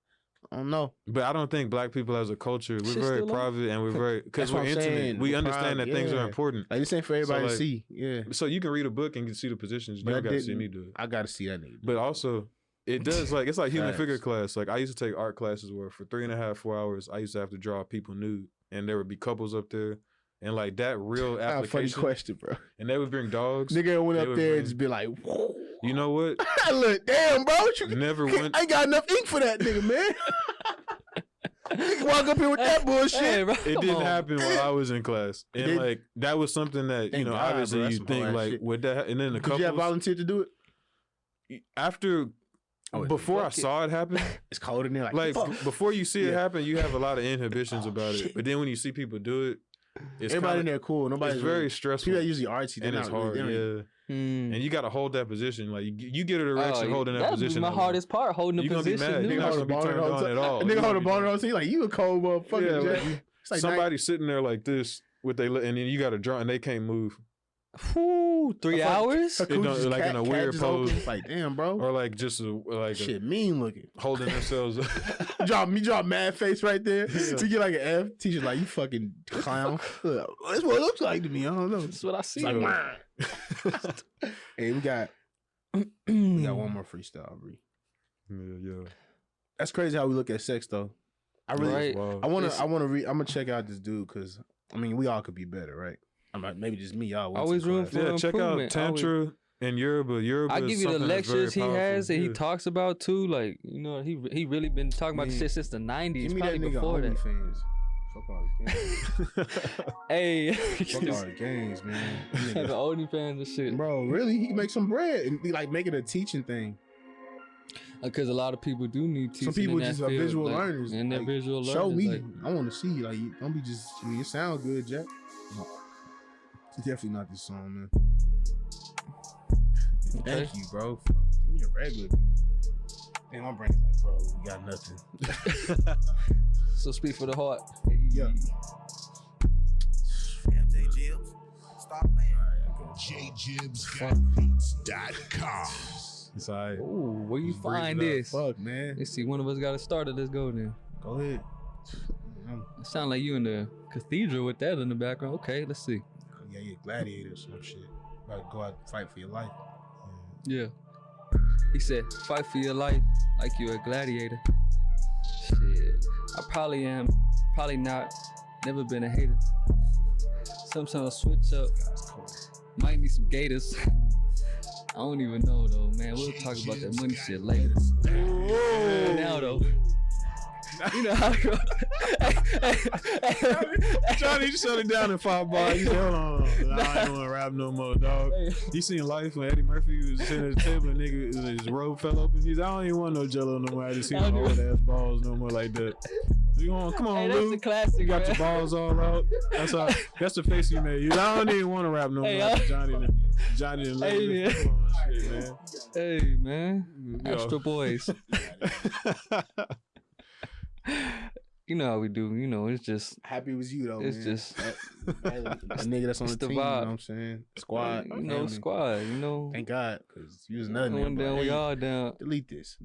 I don't know. But I don't think black people as a culture, we're Shit very still on? private and we're very because That's we're what I'm intimate. saying. We We're understand private, that things are yeah. important. Like this ain't for everybody like- to see. Yeah, So you can read a book and you see the positions. You But I don't got to see didn't- me do it. I gotta see that nigga. But also, it does like it's like human Facts. figure class. Like I used to take art classes where for 3.5, 4 hours, I used to have to draw people nude, and there would be couples up there, and like that real Ah, funny application. question, bro. And they would bring dogs. Nigga went They up would there bring- and just be like, whoa. You know what? Look, damn, bro. What you, Never went. I ain't got enough ink for that nigga, man. Nigga walk up here with that bullshit. Hey, bro, It come didn't on. happen while I was in class, and didn't? like that was something that Thank God, obviously bro. That's you some think hard like shit. would that, and then the Did you have couples volunteered to do it? after Oh, before I fuck it. saw it happen. It's cold in there. Like, Like fuck. before you see it Yeah. happen, you have a lot of inhibitions Oh, about shit. it. But then when you see people do it, it's Everybody in kinda, there cool. Nobody's it's very really, stressful people that usually artsy. They're and it's not really- hard. they don't- Yeah, Mm. and you got to hold that position. Like you get an erection Oh, holding that that'd be position. my that long. hardest part, holding the You gonna be position. mad. dude. You're not gonna be turned on at all. A You nigga hold gonna a be boner turned- on. So you like, you a cold motherfucker. Yeah, Jack. like, It's like somebody sitting there like this with and then you got to draw and they can't move. Whew, 3 hours? her It don't- coochie's like in a weird just open. pose. It's like, damn, bro. Or like just Shit, mean looking. holding themselves. drop mad face right there. Yeah. To get like an F. Teacher's like, you fucking clown. That's what it looks like to me. I don't know. That's what I see. It's like, Yeah. hey, we got one more freestyle, Bree. yeah. That's crazy how we look at sex, though. I really, Right. Wow. I wanna It's- I'm gonna check out this dude because I mean we all could be better, right? maybe just me. Y'all Always room for Yeah, check out improvement. Tantra and Yoruba. Yoruba I is give you the something that's very lectures he powerful. has that he Yeah. talks about too. Like, you know, he really been talking about this Man, shit since the 90s, Give me probably that nigga before that. OnlyFans. Fuck all the games. Hey, Fuck all the games, man. have Nigga. OnlyFans and shit. Bro, really? He can make some bread and be like make it a teaching thing. Because a lot of people do need teaching. Some people in that just are field, visual like, learners. and they're Like, visual learners. show me. Like, I want to see. Like, don't be just. I mean, it sound good, Jack. No. It's definitely not this song, man. okay. Thank you, bro. Give me a regular beat. Man, my brain's like, bro, we got nothing. So speak for the heart. Yeah. MJ Jibs, stop playing. JJibs.beats.com. It's all right. Ooh, where you Just breathe find it up. this? Fuck, man. Let's see. One of us got to start it. Let's go then. Go ahead. It sound like you in the cathedral with that in the background. Okay, let's see. Yeah, gladiator or some shit. About to go out and fight for your life. Yeah. He said, fight for your life like you're a gladiator. Shit. I probably am. Probably not. Never been a hater. Sometimes I'll switch up. Might need some gators. I don't even know though, man. We'll talk about that money shit later. Now though. You know how to go. Johnny, you shut it down in 5 bars. You said, hold on. I ain't gonna rap no more, dog. You seen Life when Eddie Murphy was sitting at the table and nigga, his robe fell open. He's I don't even want no jello no more. I just see no old ass balls no more like that. You on, come on, Hey, that's Lou. a classic, You got man. your balls all out. That's the face you made. I don't even want to rap no more. Hey, After Johnny and Hey, Larry. man. Come on, shit, man. Hey, man. Yo. Astral Boyz. You know how we do. You know, it's just, Happy it was you though. it's man. just, that nigga that's on it's the the team. You know vibe. what I'm saying? Squad. you know, family. squad, you know. Thank God, because you was nothing. One but, down, we hey, all down. delete this.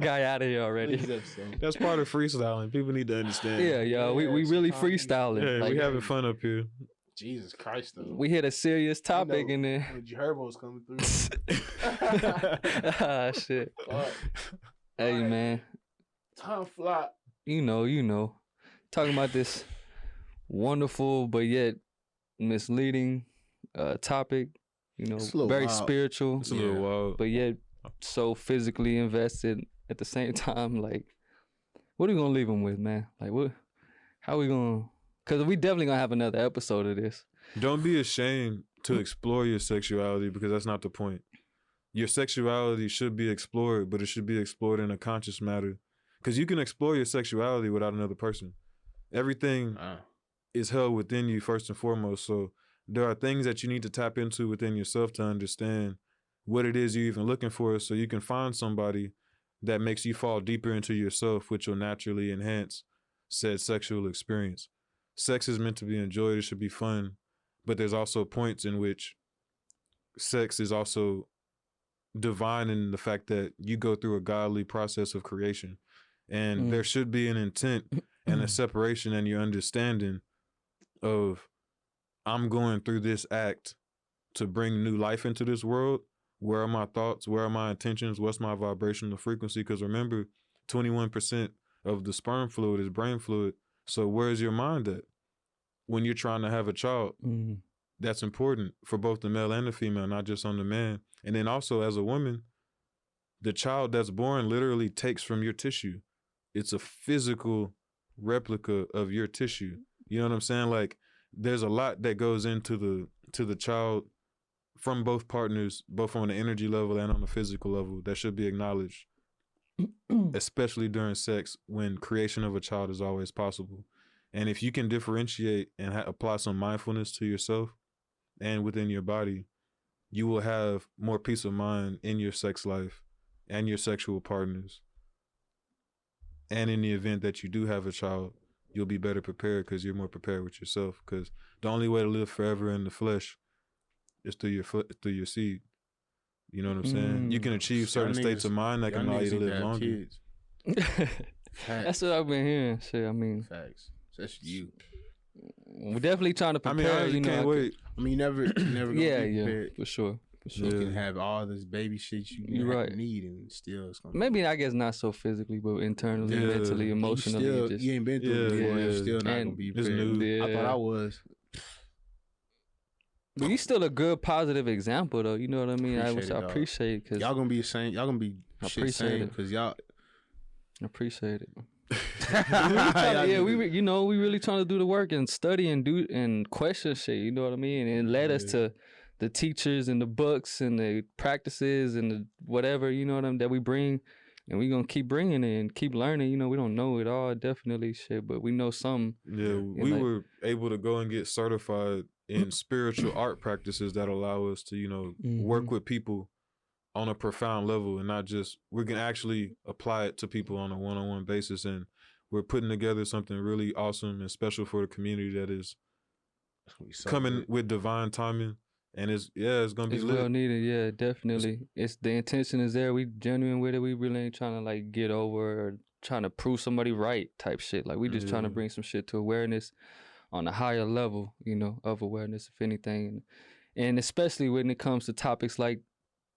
Guy out of here Delete already. this episode. That's part of freestyling. People need to understand. Yeah, y'all. We really Yeah, freestyling. Yeah, Like, we having fun up here. Jesus Christ, though. we hit a serious topic know. and then When Herbo's coming through. ah shit. Fuck. Hey Alright. man, Time fly. you know. Talking about this wonderful but yet misleading topic, you know, It's a little very wild. spiritual, It's a little wild. but yet so physically invested at the same time. Like, what are we gonna leave them with, man? Like, what? How we gonna? Cause we definitely gonna have another episode of this. Don't be ashamed to explore your sexuality because that's not the point. Your sexuality should be explored, but it should be explored in a conscious matter. Because you can explore your sexuality without another person. Everything is held within you first and foremost. So there are things that you need to tap into within yourself to understand what it is you're even looking for so you can find somebody that makes you fall deeper into yourself, which will naturally enhance said sexual experience. Sex is meant to be enjoyed. It should be fun. But there's also points in which sex is also divine in the fact that you go through a godly process of creation. And there should be an intent and a separation and your understanding of I'm going through this act to bring new life into this world. Where are my thoughts? Where are my intentions? What's my vibrational frequency? Because remember, 21% of the sperm fluid is brain fluid. So where's your mind at? When you're trying to have a child, that's important for both the male and the female, not just on the man. And then also as a woman, the child that's born literally takes from your tissue. It's a physical replica of your tissue. You know what I'm saying? Like there's a lot that goes into the child from both partners, both on the energy level and on the physical level, that should be acknowledged, especially during sex when creation of a child is always possible. And if you can differentiate and apply some mindfulness to yourself and within your body, you will have more peace of mind in your sex life and your sexual partners. And in the event that you do have a child, you'll be better prepared because you're more prepared with yourself. Because the only way to live forever in the flesh is through your seed. You know what I'm saying? You can achieve certain states of mind that can allow you to live longer. That's what I've been hearing. Shit, I mean, Facts. That's you. we're definitely trying to I mean, prepare. I can't wait. I mean, you never gonna Yeah, be yeah, prepared. for sure. You can have all this baby shit you You're right. need, and still it's gonna. Maybe I guess not so physically, but internally, Yeah. mentally, You emotionally, still, just you ain't been through it before. Yeah. You're still not And gonna be it's prepared. new. Yeah. I thought I was. But you still a good positive example though. You know what I mean? Appreciate it, I dog. appreciate it because Y'all gonna be the same. Y'all gonna be I shit appreciate same it. because y'all. appreciate it. Y'all we really trying to do the work and study and do and question shit. You know what I mean? And it led us to the teachers and the books and the practices and the whatever, you know what I mean, that we bring. And we gonna keep bringing it and keep learning. You know, we don't know it all, definitely shit, but we know some. Yeah, we were able to go and get certified in spiritual art practices that allow us to, you know, work with people on a profound level and not just, we can actually apply it to people on a one-on-one basis. And we're putting together something really awesome and special for the community that is coming with divine timing. And it's gonna be lit. Well needed, yeah, definitely. It's the intention is there. We genuine with it. We really ain't trying to like get over or trying to prove somebody right type shit. Like we just trying to bring some shit to awareness on a higher level, you know, of awareness, if anything. And especially when it comes to topics like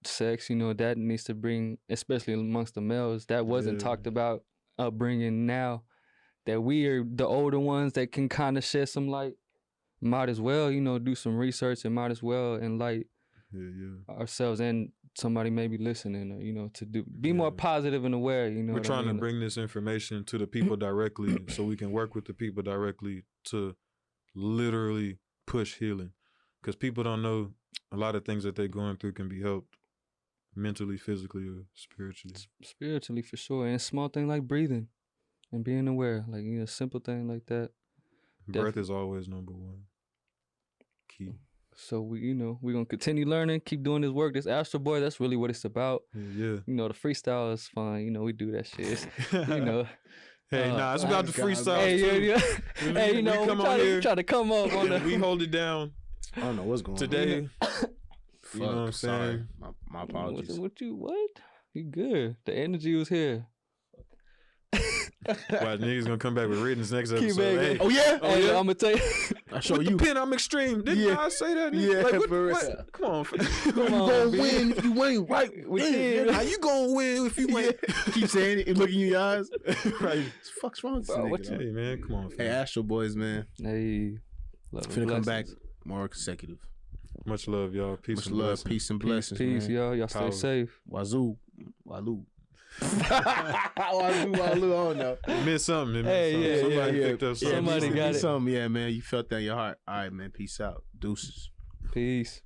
sex, you know, that needs to bring, especially amongst the males, that wasn't talked about upbringing now. That we are the older ones that can kind of shed some light. Might as well, you know, do some research and might as well enlighten ourselves and somebody maybe listening, or, you know, to be more positive and aware, you know. We're trying to bring this information to the people directly so we can work with the people directly to literally push healing. Because people don't know a lot of things that they're going through can be helped mentally, physically, or spiritually. Spiritually, for sure. And small thing like breathing and being aware, like, you know, simple thing like that. Breath is always number one. Key. So we're gonna continue learning, keep doing this work. This Astral Boy, that's really what it's about. Yeah. You know, the freestyle is fun. You know, we do that shit. It's, you know. Hey, it's about the freestyle hey, too. Yeah. Hey, you know, we try to come up on the. We hold it down. I don't know what's going today. on. You know what I'm saying? My apologies. What? You good? The energy was here. Why niggas gonna come back with written next episode? Hey. Oh yeah? Hey, I'm gonna tell you. I show with you. The pen, I'm extreme. Didn't I say that? Yeah, like, what? Come on. You gonna win if you ain't right. How you gonna win if you ain't? Keep saying it and looking in your eyes. Right. What the fuck's wrong with this nigga? Hey man, come on. Hey, Astral Boyz, man. Hey, finna come back more consecutive. Much love, y'all. Peace Much and love, blessings. peace and blessings. Peace, man. y'all. Y'all stay safe. Wazoo. Waloo. Waloo, I don't know. Missed something. Hey, Somebody picked up something. Somebody got it. Something, yeah, man. You felt that in your heart. All right, man. Peace out. Deuces. Peace.